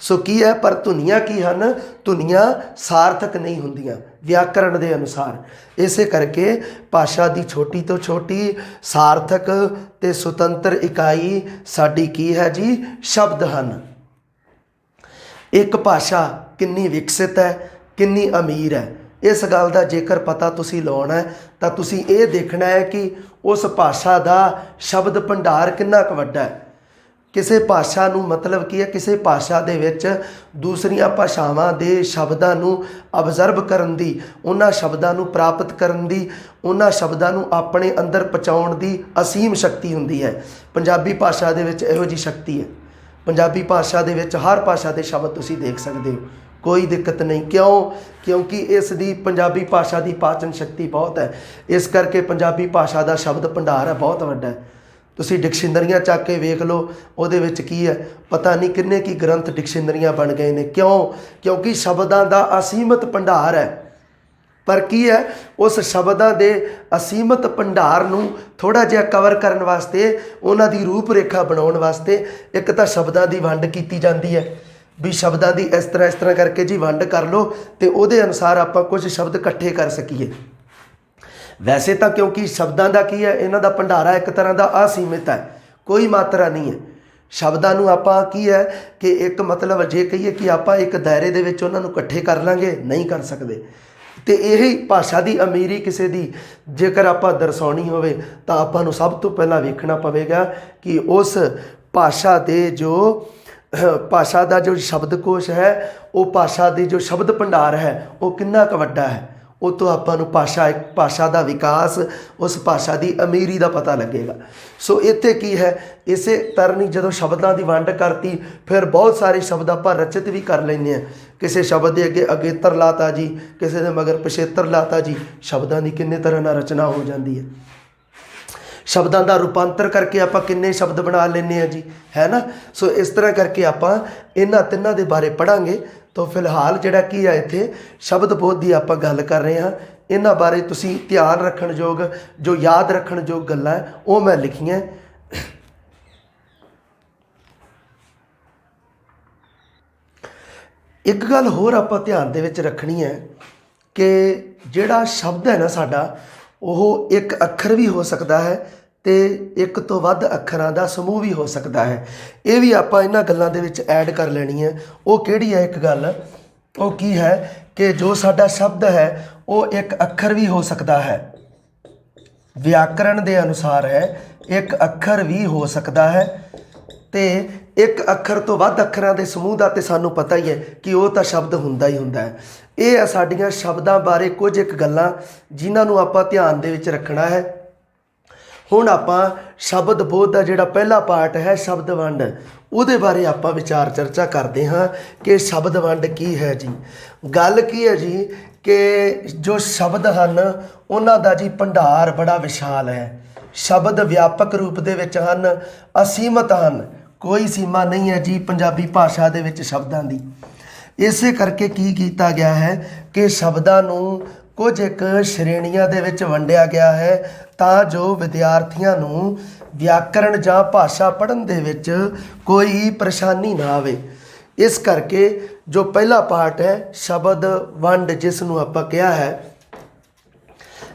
ਸੋ ਕੀ ਹੈ? ਪਰ ਧੁਨੀਆਂ ਕੀ ਹਨ? ਧੁਨੀਆਂ ਸਾਰਥਕ ਨਹੀਂ ਹੁੰਦੀਆਂ ਵਿਆਕਰਣ ਦੇ ਅਨੁਸਾਰ। ਇਸੇ ਕਰਕੇ ਭਾਸ਼ਾ ਦੀ ਛੋਟੀ ਤੋਂ ਛੋਟੀ ਸਾਰਥਕ ਤੇ ਸੁਤੰਤਰ ਇਕਾਈ ਸਾਡੀ ਕੀ ਹੈ ਜੀ? ਸ਼ਬਦ ਹਨ। ਇੱਕ ਭਾਸ਼ਾ ਕਿੰਨੀ ਵਿਕਸਿਤ ਹੈ, ਕਿੰਨੀ ਅਮੀਰ ਹੈ, ਇਸ ਗੱਲ ਦਾ ਜੇਕਰ ਪਤਾ ਤੁਸੀਂ ਲਾਉਣਾ ਹੈ ਤਾਂ ਤੁਸੀਂ ਇਹ ਦੇਖਣਾ ਹੈ ਕਿ ਉਸ ਭਾਸ਼ਾ ਦਾ ਸ਼ਬਦ ਭੰਡਾਰ ਕਿੰਨਾ ਕੁ ਵੱਡਾ ਹੈ। ਕਿਸੇ ਭਾਸ਼ਾ ਨੂੰ ਮਤਲਬ ਕੀ ਹੈ? ਕਿਸੇ ਭਾਸ਼ਾ ਦੇ ਵਿੱਚ ਦੂਸਰੀਆਂ ਭਾਸ਼ਾਵਾਂ ਦੇ ਸ਼ਬਦਾਂ ਨੂੰ ਅਬਜ਼ਰਵ ਕਰਨ ਦੀ, ਉਹਨਾਂ ਸ਼ਬਦਾਂ ਨੂੰ ਪ੍ਰਾਪਤ ਕਰਨ ਦੀ, ਉਹਨਾਂ ਸ਼ਬਦਾਂ ਨੂੰ ਆਪਣੇ ਅੰਦਰ ਪਹੁੰਚਾਉਣ ਦੀ ਅਸੀਮ ਸ਼ਕਤੀ ਹੁੰਦੀ ਹੈ। ਪੰਜਾਬੀ ਭਾਸ਼ਾ ਦੇ ਵਿੱਚ ਇਹੋ ਜਿਹੀ ਸ਼ਕਤੀ ਹੈ। ਪੰਜਾਬੀ ਭਾਸ਼ਾ ਦੇ ਵਿੱਚ ਹਰ ਭਾਸ਼ਾ ਦੇ ਸ਼ਬਦ ਤੁਸੀਂ ਦੇਖ ਸਕਦੇ ਹੋ, ਕੋਈ ਦਿੱਕਤ ਨਹੀਂ। ਕਿਉਂ? ਕਿਉਂਕਿ ਇਸ ਦੀ ਪੰਜਾਬੀ ਭਾਸ਼ਾ ਦੀ ਪਾਚਨ ਸ਼ਕਤੀ ਬਹੁਤ ਹੈ। ਇਸ ਕਰਕੇ ਪੰਜਾਬੀ ਭਾਸ਼ਾ ਦਾ ਸ਼ਬਦ ਭੰਡਾਰ ਹੈ ਬਹੁਤ ਵੱਡਾ ਹੈ। ਤੁਸੀਂ ਡਿਕਸ਼ਨਰੀਆਂ ਚੱਕ ਕੇ ਵੇਖ ਲਓ, ਉਹਦੇ ਵਿੱਚ ਕੀ ਹੈ? ਪਤਾ ਨਹੀਂ ਕਿੰਨੇ ਕੀ ਗ੍ਰੰਥ ਡਿਕਸ਼ਨਰੀਆਂ ਬਣ ਗਏ ਨੇ। ਕਿਉਂ? ਕਿਉਂਕਿ ਸ਼ਬਦਾਂ ਦਾ ਅਸੀਮਤ ਭੰਡਾਰ ਹੈ। ਪਰ ਕੀ ਹੈ? ਉਸ ਸ਼ਬਦਾਂ ਦੇ ਅਸੀਮਤ ਭੰਡਾਰ ਨੂੰ ਥੋੜ੍ਹਾ ਜਿਹਾ ਕਵਰ ਕਰਨ ਵਾਸਤੇ, ਉਹਨਾਂ ਦੀ ਰੂਪ ਰੇਖਾ ਬਣਾਉਣ ਵਾਸਤੇ ਇੱਕ ਤਾਂ ਸ਼ਬਦਾਂ ਦੀ ਵੰਡ ਕੀਤੀ ਜਾਂਦੀ ਹੈ ਵੀ ਸ਼ਬਦਾਂ ਦੀ ਇਸ ਤਰ੍ਹਾਂ ਕਰਕੇ ਜੀ ਵੰਡ ਕਰ ਲਓ ਅਤੇ ਉਹਦੇ ਅਨੁਸਾਰ ਆਪਾਂ ਕੁਝ ਸ਼ਬਦ ਇਕੱਠੇ ਕਰ ਸਕੀਏ। ਵੈਸੇ ਤਾਂ ਕਿਉਂਕਿ ਸ਼ਬਦਾਂ ਦਾ ਕੀ ਹੈ? ਇਹਨਾਂ ਦਾ ਭੰਡਾਰਾ ਇੱਕ ਤਰ੍ਹਾਂ ਦਾ ਅਸੀਮਿਤ ਹੈ, ਕੋਈ ਮਾਤਰਾ ਨਹੀਂ ਹੈ। ਸ਼ਬਦਾਂ ਨੂੰ ਆਪਾਂ ਕੀ ਹੈ ਕਿ ਇੱਕ ਮਤਲਬ ਜੇ ਕਹੀਏ ਕਿ ਆਪਾਂ ਇੱਕ ਦਾਇਰੇ ਦੇ ਵਿੱਚ ਉਹਨਾਂ ਨੂੰ ਇਕੱਠੇ ਕਰ ਲਾਂਗੇ, ਨਹੀਂ ਕਰ ਸਕਦੇ। ਅਤੇ ਇਹੀ ਭਾਸ਼ਾ ਦੀ ਅਮੀਰੀ ਕਿਸੇ ਦੀ ਜੇਕਰ ਆਪਾਂ ਦਰਸਾਉਣੀ ਹੋਵੇ ਤਾਂ ਆਪਾਂ ਨੂੰ ਸਭ ਤੋਂ ਪਹਿਲਾਂ ਵੇਖਣਾ ਪਵੇਗਾ ਕਿ ਉਸ ਭਾਸ਼ਾ ਦਾ ਜੋ ਸ਼ਬਦਕੋਸ਼ ਹੈ, ਉਹ ਭਾਸ਼ਾ ਦੀ ਜੋ ਸ਼ਬਦ ਭੰਡਾਰ ਹੈ ਉਹ ਕਿੰਨਾ ਕੁ ਵੱਡਾ ਹੈ। ਉਤੋਂ ਆਪਾਂ ਨੂੰ ਭਾਸ਼ਾ ਦਾ ਵਿਕਾਸ, ਉਸ ਭਾਸ਼ਾ ਦੀ ਅਮੀਰੀ ਦਾ ਪਤਾ ਲੱਗੇਗਾ। ਸੋ ਇੱਥੇ ਕੀ ਹੈ, ਇਸੇ ਤਰ੍ਹਾਂ ਹੀ ਜਦੋਂ ਸ਼ਬਦਾਂ ਦੀ ਵੰਡ ਕਰਤੀ, ਫਿਰ ਬਹੁਤ ਸਾਰੇ ਸ਼ਬਦ ਆਪਾਂ ਰਚਿਤ ਵੀ ਕਰ ਲੈਂਦੇ ਹਾਂ। ਕਿਸੇ ਸ਼ਬਦ ਦੇ ਅੱਗੇ ਅਗੇਤਰ ਲਾਤਾ ਜੀ, ਕਿਸੇ ਦੇ ਮਗਰ ਪਿਛੇਤਰ ਲਾਤਾ ਜੀ। ਸ਼ਬਦਾਂ ਦੀ ਕਿੰਨੇ ਤਰ੍ਹਾਂ ਨਾਲ ਰਚਨਾ ਹੋ ਜਾਂਦੀ ਹੈ। ਸ਼ਬਦਾਂ ਦਾ ਰੂਪਾਂਤਰ ਕਰਕੇ ਆਪਾਂ ਕਿੰਨੇ ਸ਼ਬਦ ਬਣਾ ਲੈਂਦੇ ਹਾਂ ਜੀ, ਹੈ ਨਾ। ਸੋ ਇਸ ਤਰ੍ਹਾਂ ਕਰਕੇ ਆਪਾਂ ਇਹਨਾਂ ਤਿੰਨਾਂ ਦੇ ਬਾਰੇ ਪੜ੍ਹਾਂਗੇ। ਤਾਂ ਫਿਲਹਾਲ ਜਿਹੜਾ ਕੀ ਹੈ, ਇੱਥੇ ਸ਼ਬਦ ਬੋਧ ਦੀ ਆਪਾਂ ਗੱਲ ਕਰ ਰਹੇ ਹਾਂ। ਇਹਨਾਂ ਬਾਰੇ ਤੁਸੀਂ ਧਿਆਨ ਰੱਖਣ ਯੋਗ, ਜੋ ਯਾਦ ਰੱਖਣ ਯੋਗ ਗੱਲਾਂ ਉਹ ਮੈਂ ਲਿਖੀਆਂ। ਇੱਕ ਗੱਲ ਹੋਰ ਆਪਾਂ ਧਿਆਨ ਦੇ ਵਿੱਚ ਰੱਖਣੀ ਹੈ ਕਿ ਜਿਹੜਾ ਸ਼ਬਦ ਹੈ ਨਾ ਸਾਡਾ, ਉਹ ਇੱਕ ਅੱਖਰ ਵੀ ਹੋ ਸਕਦਾ ਹੈ ਅਤੇ ਇੱਕ ਤੋਂ ਵੱਧ ਅੱਖਰਾਂ ਦਾ ਸਮੂਹ ਵੀ ਹੋ ਸਕਦਾ ਹੈ। ਇਹ ਵੀ ਆਪਾਂ ਇਹਨਾਂ ਗੱਲਾਂ ਦੇ ਵਿੱਚ ਐਡ ਕਰ ਲੈਣੀ ਹੈ। ਉਹ ਕਿਹੜੀ ਹੈ ਇੱਕ ਗੱਲ, ਉਹ ਕੀ ਹੈ ਕਿ ਜੋ ਸਾਡਾ ਸ਼ਬਦ ਹੈ ਉਹ ਇੱਕ ਅੱਖਰ ਵੀ ਹੋ ਸਕਦਾ ਹੈ। ਵਿਆਕਰਣ ਦੇ ਅਨੁਸਾਰ ਹੈ, ਇੱਕ ਅੱਖਰ ਵੀ ਹੋ ਸਕਦਾ ਹੈ ਅਤੇ ਇੱਕ ਅੱਖਰ ਤੋਂ ਵੱਧ ਅੱਖਰਾਂ ਦੇ ਸਮੂਹ ਦਾ ਤਾਂ ਸਾਨੂੰ ਪਤਾ ਹੀ ਹੈ ਕਿ ਉਹ ਤਾਂ ਸ਼ਬਦ ਹੁੰਦਾ ਹੀ ਹੁੰਦਾ ਹੈ। ਇਹ ਆ ਸਾਡੀਆਂ ਸ਼ਬਦਾਂ ਬਾਰੇ ਕੁਝ ਇੱਕ ਗੱਲਾਂ ਜਿਨ੍ਹਾਂ ਨੂੰ ਆਪਾਂ ਧਿਆਨ ਦੇ ਵਿੱਚ ਰੱਖਣਾ ਹੈ। ਹੁਣ ਆਪਾਂ ਸ਼ਬਦ ਬੋਧ ਦਾ ਜਿਹੜਾ ਪਹਿਲਾ ਪਾਰਟ ਹੈ, ਸ਼ਬਦ ਵੰਡ, ਉਹਦੇ ਬਾਰੇ ਆਪਾਂ ਵਿਚਾਰ ਚਰਚਾ ਕਰਦੇ ਹਾਂ ਕਿ ਸ਼ਬਦ ਵੰਡ ਕੀ ਹੈ ਜੀ। ਗੱਲ ਕੀ ਹੈ ਜੀ ਕਿ ਜੋ ਸ਼ਬਦ ਹਨ ਉਹਨਾਂ ਦਾ ਜੀ ਭੰਡਾਰ ਬੜਾ ਵਿਸ਼ਾਲ ਹੈ। ਸ਼ਬਦ ਵਿਆਪਕ ਰੂਪ ਦੇ ਵਿੱਚ ਹਨ, ਅਸੀਮਤ ਹਨ, ਕੋਈ ਸੀਮਾ ਨਹੀਂ ਹੈ ਜੀ ਪੰਜਾਬੀ ਭਾਸ਼ਾ ਦੇ ਵਿੱਚ ਸ਼ਬਦਾਂ ਦੀ। ਇਸੇ ਕਰਕੇ ਕੀ ਕੀਤਾ ਗਿਆ ਹੈ ਕਿ ਸ਼ਬਦਾਂ ਨੂੰ ਕੁਝ ਇੱਕ ਸ਼੍ਰੇਣੀਆਂ ਦੇ ਵਿੱਚ ਵੰਡਿਆ ਗਿਆ ਹੈ ਤਾਂ ਜੋ ਵਿਦਿਆਰਥੀਆਂ ਨੂੰ ਵਿਆਕਰਣ ਜਾਂ ਭਾਸ਼ਾ ਪੜ੍ਹਨ ਦੇ ਵਿੱਚ ਕੋਈ ਪਰੇਸ਼ਾਨੀ ਨਾ ਆਵੇ। ਇਸ ਕਰਕੇ ਜੋ ਪਹਿਲਾ ਪਾਰਟ ਹੈ ਸ਼ਬਦ ਵੰਡ, ਜਿਸ ਨੂੰ ਆਪਾਂ ਕਿਹਾ ਹੈ,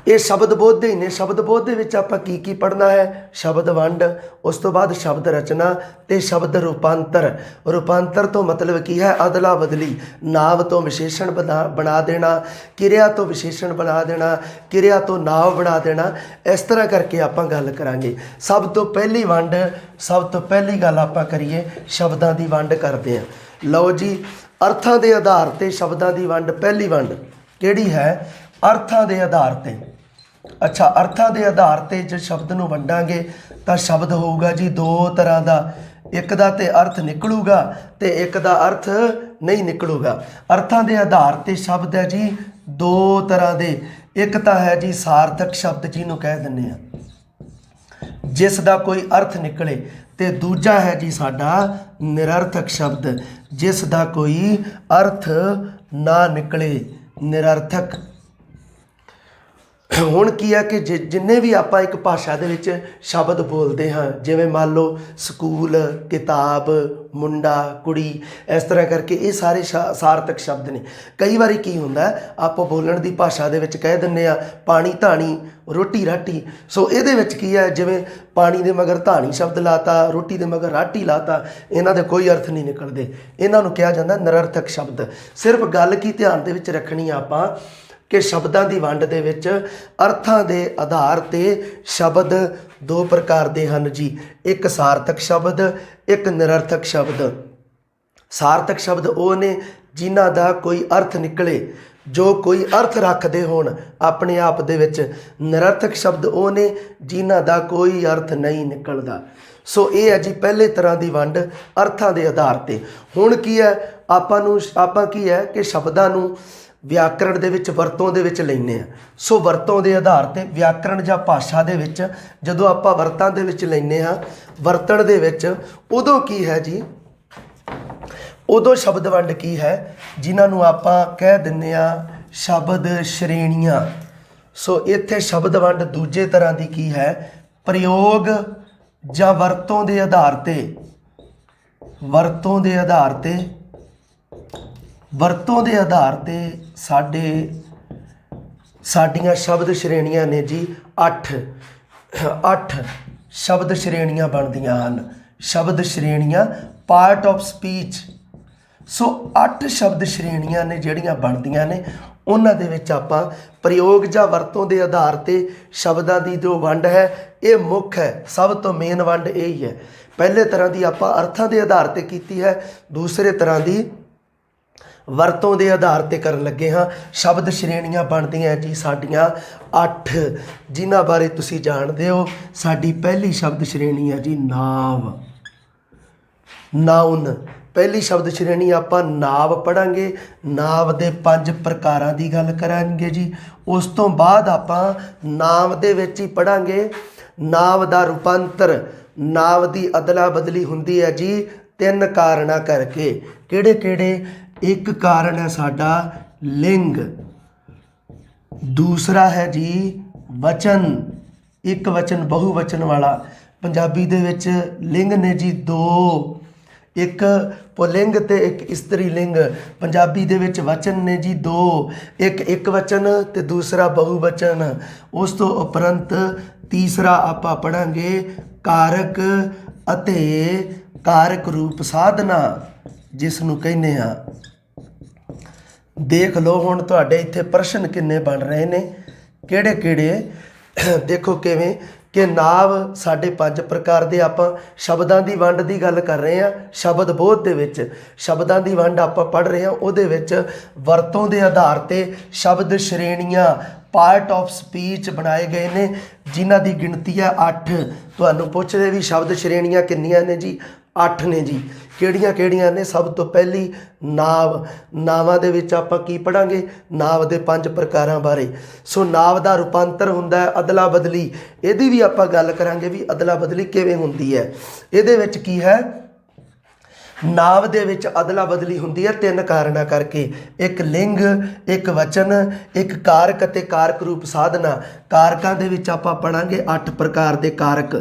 ਇਹ ਸ਼ਬਦ ਬੋਧ ਦੇ ਹੀ ਨੇ। ਸ਼ਬਦ ਬੋਧ ਦੇ ਵਿੱਚ ਆਪਾਂ ਕੀ ਕੀ ਪੜ੍ਹਨਾ ਹੈ, ਸ਼ਬਦ ਵੰਡ, ਉਸ ਤੋਂ ਬਾਅਦ ਸ਼ਬਦ ਰਚਨਾ ਅਤੇ ਸ਼ਬਦ ਰੂਪਾਂਤਰ। ਰੂਪਾਂਤਰ ਤੋਂ ਮਤਲਬ ਕੀ ਹੈ, ਅਦਲਾ ਬਦਲੀ, ਨਾਂਵ ਤੋਂ ਵਿਸ਼ੇਸ਼ਣ ਬਣਾ ਦੇਣਾ, ਕਿਰਿਆ ਤੋਂ ਵਿਸ਼ੇਸ਼ਣ ਬਣਾ ਦੇਣਾ, ਕਿਰਿਆ ਤੋਂ ਨਾਂਵ ਬਣਾ ਦੇਣਾ। ਇਸ ਤਰ੍ਹਾਂ ਕਰਕੇ ਆਪਾਂ ਗੱਲ ਕਰਾਂਗੇ। ਸਭ ਤੋਂ ਪਹਿਲੀ ਵੰਡ, ਸਭ ਤੋਂ ਪਹਿਲੀ ਗੱਲ ਆਪਾਂ ਕਰੀਏ, ਸ਼ਬਦਾਂ ਦੀ ਵੰਡ ਕਰਦੇ ਹਾਂ। ਲਓ ਜੀ, ਅਰਥਾਂ ਦੇ ਆਧਾਰ 'ਤੇ ਸ਼ਬਦਾਂ ਦੀ ਵੰਡ। ਪਹਿਲੀ ਵੰਡ ਕਿਹੜੀ ਹੈ, ਅਰਥਾਂ ਦੇ ਆਧਾਰ 'ਤੇ। ਅੱਛਾ, ਅਰਥਾਂ ਦੇ ਆਧਾਰ 'ਤੇ ਜੇ ਸ਼ਬਦ ਨੂੰ ਵੰਡਾਂਗੇ ਤਾਂ ਸ਼ਬਦ ਹੋਊਗਾ ਜੀ ਦੋ ਤਰ੍ਹਾਂ ਦਾ। ਇੱਕ ਦਾ ਤੇ ਅਰਥ ਨਿਕਲੂਗਾ ਅਤੇ ਇੱਕ ਦਾ ਅਰਥ ਨਹੀਂ ਨਿਕਲੂਗਾ। ਅਰਥਾਂ ਦੇ ਆਧਾਰ 'ਤੇ ਸ਼ਬਦ ਹੈ ਜੀ ਦੋ ਤਰ੍ਹਾਂ ਦੇ। ਇੱਕ ਤਾਂ ਹੈ ਜੀ ਸਾਰਥਕ ਸ਼ਬਦ, ਜਿਹਨੂੰ ਕਹਿ ਦਿੰਦੇ ਹਾਂ, ਜਿਸ ਦਾ ਕੋਈ ਅਰਥ ਨਿਕਲੇ, ਅਤੇ ਦੂਜਾ ਹੈ ਜੀ ਸਾਡਾ ਨਿਰਅਰਥਕ ਸ਼ਬਦ, ਜਿਸ ਦਾ ਕੋਈ ਅਰਥ ਨਾ ਨਿਕਲੇ, ਨਿਰਅਰਥਕ। ਹੁਣ ਕੀ ਹੈ ਕਿ ਜਿੰਨੇ ਵੀ ਆਪਾਂ ਇੱਕ ਭਾਸ਼ਾ ਦੇ ਵਿੱਚ ਸ਼ਬਦ ਬੋਲਦੇ ਹਾਂ, ਜਿਵੇਂ ਮੰਨ ਲਓ ਸਕੂਲ, ਕਿਤਾਬ, ਮੁੰਡਾ, ਕੁੜੀ, ਇਸ ਤਰ੍ਹਾਂ ਕਰਕੇ ਇਹ ਸਾਰੇ ਸਾਰਥਕ ਸ਼ਬਦ ਨੇ। ਕਈ ਵਾਰੀ ਕੀ ਹੁੰਦਾ, ਆਪਾਂ ਬੋਲਣ ਦੀ ਭਾਸ਼ਾ ਦੇ ਵਿੱਚ ਕਹਿ ਦਿੰਦੇ ਹਾਂ ਪਾਣੀ ਧਾਣੀ, ਰੋਟੀ ਰਾਟੀ। ਸੋ ਇਹਦੇ ਵਿੱਚ ਕੀ ਹੈ, ਜਿਵੇਂ ਪਾਣੀ ਦੇ ਮਗਰ ਧਾਣੀ ਸ਼ਬਦ ਲਾਤਾ, ਰੋਟੀ ਦੇ ਮਗਰ ਰਾਟੀ ਲਾਤਾ, ਇਹਨਾਂ ਦੇ ਕੋਈ ਅਰਥ ਨਹੀਂ ਨਿਕਲਦੇ। ਇਹਨਾਂ ਨੂੰ ਕਿਹਾ ਜਾਂਦਾ ਨਿਰਅਰਥਕ ਸ਼ਬਦ। ਸਿਰਫ ਗੱਲ ਕੀ ਧਿਆਨ ਦੇ ਵਿੱਚ ਰੱਖਣੀ ਆ ਆਪਾਂ ਕਿ ਸ਼ਬਦਾਂ ਦੀ ਵੰਡ ਦੇ ਵਿੱਚ ਅਰਥਾਂ ਦੇ ਆਧਾਰ 'ਤੇ ਸ਼ਬਦ ਦੋ ਪ੍ਰਕਾਰ ਦੇ ਹਨ ਜੀ। ਇੱਕ ਸਾਰਥਕ ਸ਼ਬਦ, ਇੱਕ ਨਿਰਅਰਥਕ ਸ਼ਬਦ। ਸਾਰਥਕ ਸ਼ਬਦ ਉਹ ਨੇ ਜਿਨ੍ਹਾਂ ਦਾ ਕੋਈ ਅਰਥ ਨਿਕਲੇ, ਜੋ ਕੋਈ ਅਰਥ ਰੱਖਦੇ ਹੋਣ ਆਪਣੇ ਆਪ ਦੇ ਵਿੱਚ। ਨਿਰਅਰਥਕ ਸ਼ਬਦ ਉਹ ਨੇ ਜਿਨ੍ਹਾਂ ਦਾ ਕੋਈ ਅਰਥ ਨਹੀਂ ਨਿਕਲਦਾ। ਸੋ ਇਹ ਹੈ ਜੀ ਪਹਿਲੇ ਤਰ੍ਹਾਂ ਦੀ ਵੰਡ, ਅਰਥਾਂ ਦੇ ਆਧਾਰ 'ਤੇ। ਹੁਣ ਕੀ ਹੈ, ਆਪਾਂ ਕੀ ਹੈ ਕਿ ਸ਼ਬਦਾਂ ਨੂੰ ਵਿਆਕਰਣ ਦੇ ਵਿੱਚ ਵਰਤੋਂ ਦੇ ਵਿੱਚ ਲੈਂਦੇ ਹਾਂ। ਸੋ ਵਰਤੋਂ ਦੇ ਆਧਾਰ 'ਤੇ ਵਿਆਕਰਣ ਜਾਂ ਭਾਸ਼ਾ ਦੇ ਵਿੱਚ ਜਦੋਂ ਆਪਾਂ ਵਰਤਾਂ ਦੇ ਵਿੱਚ ਲੈਂਦੇ ਹਾਂ, ਵਰਤਣ ਦੇ ਵਿੱਚ, ਉਦੋਂ ਕੀ ਹੈ ਜੀ, ਉਦੋਂ ਸ਼ਬਦ ਵੰਡ ਕੀ ਹੈ, ਜਿਨ੍ਹਾਂ ਨੂੰ ਆਪਾਂ ਕਹਿ ਦਿੰਦੇ ਹਾਂ ਸ਼ਬਦ ਸ਼੍ਰੇਣੀਆਂ। ਸੋ ਇੱਥੇ ਸ਼ਬਦ ਵੰਡ ਦੂਜੇ ਤਰ੍ਹਾਂ ਦੀ ਕੀ ਹੈ, ਪ੍ਰਯੋਗ ਜਾਂ ਵਰਤੋਂ ਦੇ ਆਧਾਰ 'ਤੇ, ਵਰਤੋਂ ਦੇ ਆਧਾਰ 'ਤੇ, ਵਰਤੋਂ ਦੇ ਆਧਾਰ 'ਤੇ ਸਾਡੀਆਂ ਸ਼ਬਦ ਸ਼੍ਰੇਣੀਆਂ ਨੇ ਜੀ 8 ਸ਼ਬਦ ਸ਼੍ਰੇਣੀਆਂ ਬਣਦੀਆਂ ਹਨ। ਸ਼ਬਦ ਸ਼੍ਰੇਣੀਆਂ, ਪਾਰਟ ਆਫ ਸਪੀਚ। ਸੋ 8 ਸ਼ਬਦ ਸ਼੍ਰੇਣੀਆਂ ਨੇ ਜਿਹੜੀਆਂ ਬਣਦੀਆਂ ਨੇ, ਉਹਨਾਂ ਦੇ ਵਿੱਚ ਆਪਾਂ ਪ੍ਰਯੋਗ ਜਾਂ ਵਰਤੋਂ ਦੇ ਆਧਾਰ 'ਤੇ ਸ਼ਬਦਾਂ ਦੀ ਜੋ ਵੰਡ ਹੈ, ਇਹ ਮੁੱਖ ਹੈ। ਸਭ ਤੋਂ ਮੇਨ ਵੰਡ ਇਹ ਹੀ ਹੈ। ਪਹਿਲੇ ਤਰ੍ਹਾਂ ਦੀ ਆਪਾਂ ਅਰਥਾਂ ਦੇ ਆਧਾਰ 'ਤੇ ਕੀਤੀ ਹੈ, ਦੂਸਰੇ ਤਰ੍ਹਾਂ ਦੀ ਵਰਤੋਂ ਦੇ ਆਧਾਰ ਤੇ ਕਰਨ ਲੱਗੇ ਹਾਂ। ਸ਼ਬਦ ਸ਼੍ਰੇਣੀਆਂ ਬਣਦੀਆਂ ਜੀ ਸਾਡੀਆਂ 8, ਜਿਨ੍ਹਾਂ ਬਾਰੇ ਤੁਸੀਂ ਜਾਣਦੇ ਹੋ। ਸਾਡੀ ਪਹਿਲੀ ਸ਼ਬਦ ਸ਼੍ਰੇਣੀ ਹੈ ਜੀ ਨਾਂਵ, ਨਾਉਨ। ਪਹਿਲੀ ਸ਼ਬਦ ਸ਼੍ਰੇਣੀ ਆਪਾਂ ਨਾਂਵ ਪੜਾਂਗੇ। ਨਾਂਵ ਦੇ 5 ਪ੍ਰਕਾਰਾਂ ਦੀ ਗੱਲ ਕਰਾਂਗੇ ਜੀ। ਉਸ ਤੋਂ ਬਾਅਦ ਆਪਾਂ ਨਾਂਵ ਦੇ ਵਿੱਚ ਹੀ ਪੜਾਂਗੇ ਨਾਂਵ ਦਾ ਰੂਪਾਂਤਰ। ਨਾਂਵ ਦੀ ਅਦਲਾ ਬਦਲੀ ਹੁੰਦੀ ਹੈ ਜੀ 3 ਕਾਰਨਾਂ ਕਰਕੇ। ਕਿਹੜੇ ਕਿਹੜੇ? ਇੱਕ ਕਾਰਨ ਹੈ ਸਾਡਾ ਲਿੰਗ, ਦੂਸਰਾ ਹੈ ਜੀ ਵਚਨ, ਇੱਕ ਵਚਨ ਬਹੁਵਚਨ ਵਾਲਾ। ਪੰਜਾਬੀ ਦੇ ਵਿੱਚ ਲਿੰਗ ਨੇ ਜੀ 2, ਇੱਕ ਪੁਲਿੰਗ ਤੇ ਇੱਕ ਇਸਤਰੀ ਲਿੰਗ। ਪੰਜਾਬੀ ਦੇ ਵਿੱਚ ਵਚਨ ਨੇ ਜੀ 2, ਇੱਕ ਇੱਕ ਵਚਨ ਤੇ ਦੂਸਰਾ ਬਹੁਵਚਨ। ਉਸ ਤੋਂ ਉਪਰੰਤ ਤੀਸਰਾ ਆਪਾਂ ਪੜਾਂਗੇ ਕਾਰਕ ਅਤੇ ਕਾਰਕ ਰੂਪ ਸਾਧਨਾ, ਜਿਸ ਨੂੰ ਕਹਿੰਦੇ ਆ। ਦੇਖ ਲਓ ਹੁਣ ਤੁਹਾਡੇ ਇੱਥੇ ਪ੍ਰਸ਼ਨ ਕਿੰਨੇ ਬਣ ਰਹੇ ਨੇ, ਕਿਹੜੇ ਕਿਹੜੇ। ਦੇਖੋ ਕਿਵੇਂ ਕਿ ਨਾਂਵ ਸਾਡੇ 5 ਪ੍ਰਕਾਰ ਦੇ। ਆਪਾਂ ਸ਼ਬਦਾਂ ਦੀ ਵੰਡ ਦੀ ਗੱਲ ਕਰ ਰਹੇ ਹਾਂ। ਸ਼ਬਦ ਬੋਧ ਦੇ ਵਿੱਚ ਸ਼ਬਦਾਂ ਦੀ ਵੰਡ ਆਪਾਂ ਪੜ੍ਹ ਰਹੇ ਹਾਂ। ਉਹਦੇ ਵਿੱਚ ਵਰਤੋਂ ਦੇ ਆਧਾਰ ਤੇ ਸ਼ਬਦ ਸ਼੍ਰੇਣੀਆਂ, ਪਾਰਟ ਆਫ ਸਪੀਚ ਬਣਾਏ ਗਏ ਨੇ, ਜਿਨ੍ਹਾਂ ਦੀ ਗਿਣਤੀ ਹੈ 8। ਤੁਹਾਨੂੰ ਪੁੱਛਦੇ ਵੀ ਸ਼ਬਦ ਸ਼੍ਰੇਣੀਆਂ ਕਿੰਨੀਆਂ ਨੇ ਜੀ? 8 ਨੇ ਜੀ। ਕਿਹੜੀਆਂ ਕਿਹੜੀਆਂ ਨੇ? ਸਭ ਤੋਂ ਪਹਿਲੀ ਨਾਂਵ। ਨਾਵਾਂ ਦੇ ਵਿੱਚ ਆਪਾਂ ਕੀ ਪੜਾਂਗੇ? ਨਾਂਵ ਦੇ 5 ਪ੍ਰਕਾਰਾਂ ਬਾਰੇ। ਸੋ ਨਾਂਵ ਦਾ ਰੂਪਾਂਤਰ ਹੁੰਦਾ ਹੈ ਅਦਲਾ ਬਦਲੀ। ਇਹਦੀ ਵੀ ਆਪਾਂ ਗੱਲ ਕਰਾਂਗੇ ਵੀ ਅਦਲਾ ਬਦਲੀ ਕਿਵੇਂ ਹੁੰਦੀ ਹੈ। ਇਹਦੇ ਵਿੱਚ ਕੀ ਹੈ? ਨਾਂਵ ਦੇ ਵਿੱਚ ਅਦਲਾ ਬਦਲੀ ਹੁੰਦੀ ਹੈ 3 ਕਾਰਨਾਂ ਕਰਕੇ। ਇੱਕ ਲਿੰਗ, ਇੱਕ ਵਚਨ, ਇੱਕ ਕਾਰਕ ਅਤੇ ਕਾਰਕ ਰੂਪ ਸਾਧਨਾ। ਕਾਰਕਾਂ ਦੇ ਵਿੱਚ ਆਪਾਂ ਪੜਾਂਗੇ 8 ਪ੍ਰਕਾਰ ਦੇ ਕਾਰਕ।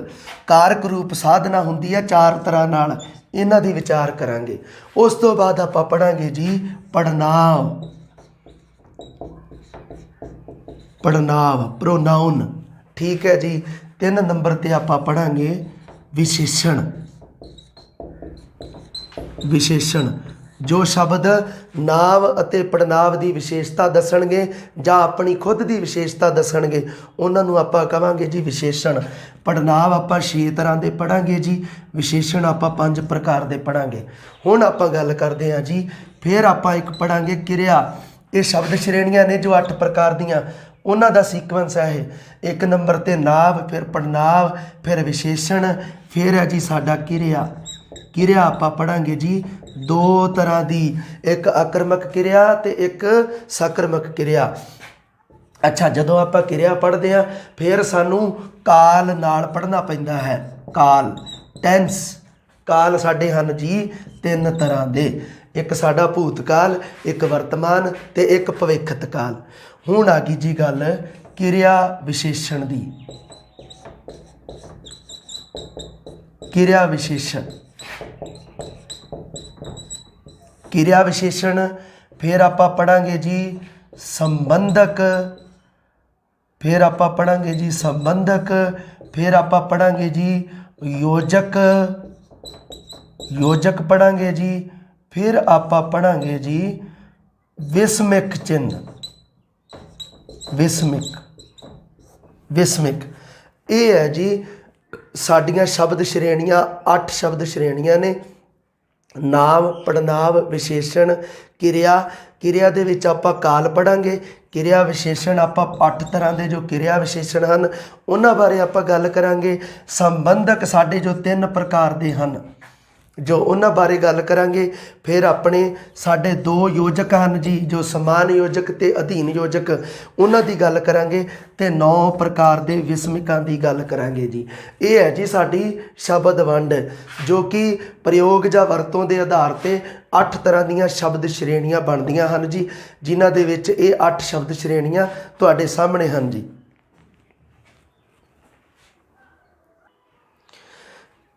ਕਾਰਕ ਰੂਪ ਸਾਧਨਾ ਹੁੰਦੀ ਹੈ 4 ਤਰ੍ਹਾਂ ਨਾਲ। ਇਹਨਾਂ ਦੀ ਵਿਚਾਰ ਕਰਾਂਗੇ। ਉਸ ਤੋਂ ਬਾਅਦ ਆਪਾਂ ਪੜਾਂਗੇ ਜੀ ਪੜਨਾਂਵ। ਪੜਨਾਂਵ ਪ੍ਰੋਨਾਉਨ, ਠੀਕ ਹੈ ਜੀ। 3 ਨੰਬਰ ਤੇ ਆਪਾਂ ਪੜਾਂਗੇ ਵਿਸ਼ੇਸ਼ਣ। ਵਿਸ਼ੇਸ਼ਣ ਜੋ ਸ਼ਬਦ ਨਾਂਵ ਅਤੇ ਪੜਨਾਂਵ ਦੀ ਵਿਸ਼ੇਸ਼ਤਾ ਦੱਸਣਗੇ ਜਾਂ ਆਪਣੀ ਖੁਦ ਦੀ ਵਿਸ਼ੇਸ਼ਤਾ ਦੱਸਣਗੇ, ਉਹਨਾਂ ਨੂੰ ਆਪਾਂ ਕਹਾਂਗੇ ਜੀ ਵਿਸ਼ੇਸ਼ਣ। ਪੜਨਾਂਵ ਆਪਾਂ 6 ਤਰ੍ਹਾਂ ਦੇ ਪੜਾਂਗੇ ਜੀ। ਵਿਸ਼ੇਸ਼ਣ ਆਪਾਂ 5 ਪ੍ਰਕਾਰ ਦੇ ਪੜਾਂਗੇ। ਹੁਣ ਆਪਾਂ ਗੱਲ ਕਰਦੇ ਹਾਂ ਜੀ, ਫਿਰ ਆਪਾਂ ਇੱਕ ਪੜਾਂਗੇ ਕਿਰਿਆ। ਇਹ ਸ਼ਬਦ ਸ਼੍ਰੇਣੀਆਂ ਨੇ ਜੋ 8 ਪ੍ਰਕਾਰ ਦੀਆਂ, ਉਹਨਾਂ ਦਾ ਸੀਕਵੈਂਸ ਹੈ ਇਹ। 1 ਨੰਬਰ ਤੇ ਨਾਂਵ, ਫਿਰ ਪੜਨਾਂਵ, ਫਿਰ ਵਿਸ਼ੇਸ਼ਣ, ਫਿਰ ਹੈ ਜੀ ਸਾਡਾ ਕਿਰਿਆ। ਕਿਰਿਆ ਆਪਾਂ ਪੜਾਂਗੇ ਜੀ 2 ਤਰ੍ਹਾਂ ਦੀ, ਇੱਕ ਆਕਰਮਕ ਕਿਰਿਆ ਤੇ ਇੱਕ ਸਕਰਮਕ ਕਿਰਿਆ। ਅੱਛਾ, ਜਦੋਂ ਆਪਾਂ ਕਿਰਿਆ ਪੜ੍ਹਦੇ ਹਾਂ ਫਿਰ ਸਾਨੂੰ ਕਾਲ ਨਾਲ ਪੜ੍ਹਨਾ ਪੈਂਦਾ ਹੈ। ਕਾਲ, ਟੈਂਸ। ਕਾਲ ਸਾਡੇ ਹਨ ਜੀ 3 ਤਰ੍ਹਾਂ ਦੇ। ਇੱਕ ਸਾਡਾ ਭੂਤਕਾਲ, ਇੱਕ ਵਰਤਮਾਨ ਤੇ ਇੱਕ ਭਵਿੱਖਤ ਕਾਲ। ਹੁਣ ਆ ਗਈ ਜੀ ਗੱਲ ਕਿਰਿਆ ਵਿਸ਼ੇਸ਼ਣ ਦੀ। ਕਿਰਿਆ ਵਿਸ਼ੇਸ਼ਣ, ਕਿਰਿਆ ਵਿਸ਼ੇਸ਼ਣ। ਫਿਰ ਆਪਾਂ ਪੜਾਂਗੇ ਜੀ ਸੰਬੰਧਕ, ਫਿਰ ਆਪਾਂ ਪੜਾਂਗੇ ਜੀ ਸੰਬੰਧਕ, ਫਿਰ ਆਪਾਂ ਪੜਾਂਗੇ ਜੀ ਯੋਜਕ, ਯੋਜਕ ਪੜਾਂਗੇ ਜੀ। ਫਿਰ ਆਪਾਂ ਪੜਾਂਗੇ ਜੀ ਵਿਸਮਿਕ ਚਿੰਨ੍ਹ, ਵਿਸਮਿਕ, ਵਿਸਮਿਕ। ਇਹ ਹੈ ਜੀ ਸਾਡੀਆਂ ਸ਼ਬਦ ਸ਼੍ਰੇਣੀਆਂ। 8 ਸ਼ਬਦ ਸ਼੍ਰੇਣੀਆਂ ਨੇ। ਨਾਂਵ, ਪੜਨਾਂਵ, ਵਿਸ਼ੇਸ਼ਣ, ਕਿਰਿਆ। ਕਿਰਿਆ ਦੇ ਵਿੱਚ ਆਪਾਂ ਕਾਲ ਪੜਾਂਗੇ। ਕਿਰਿਆ ਵਿਸ਼ੇਸ਼ਣ ਆਪਾਂ 8 ਤਰ੍ਹਾਂ ਦੇ ਜੋ ਕਿਰਿਆ ਵਿਸ਼ੇਸ਼ਣ ਹਨ ਉਹਨਾਂ ਬਾਰੇ ਆਪਾਂ ਗੱਲ ਕਰਾਂਗੇ। ਸੰਬੰਧਕ ਸਾਡੇ ਜੋ 3 ਪ੍ਰਕਾਰ ਦੇ ਹਨ, ਜੋ ਉਹਨਾਂ ਬਾਰੇ ਗੱਲ ਕਰਾਂਗੇ। ਫਿਰ ਆਪਣੇ ਸਾਡੇ 2 ਯੋਜਕ ਹਨ ਜੀ, ਜੋ ਸਮਾਨ ਯੋਜਕ ਤੇ ਅਧੀਨ ਯੋਜਕ, ਉਹਨਾਂ ਦੀ ਗੱਲ ਕਰਾਂਗੇ। ਤੇ 9 ਪ੍ਰਕਾਰ ਦੇ ਵਿਸਮਿਕਾਂ ਦੀ ਗੱਲ ਕਰਾਂਗੇ ਜੀ। ਇਹ ਹੈ ਜੀ ਸਾਡੀ ਸ਼ਬਦ ਵੰਡ, ਜੋ ਕਿ ਪ੍ਰਯੋਗ ਜਾਂ ਵਰਤੋਂ ਦੇ ਆਧਾਰ ਤੇ 8 ਤਰ੍ਹਾਂ ਦੀਆਂ ਸ਼ਬਦ ਸ਼੍ਰੇਣੀਆਂ ਬਣਦੀਆਂ ਹਨ ਜੀ, ਜਿਨ੍ਹਾਂ ਦੇ ਵਿੱਚ ਇਹ 8 ਸ਼ਬਦ ਸ਼੍ਰੇਣੀਆਂ ਤੁਹਾਡੇ ਸਾਹਮਣੇ ਹਨ ਜੀ।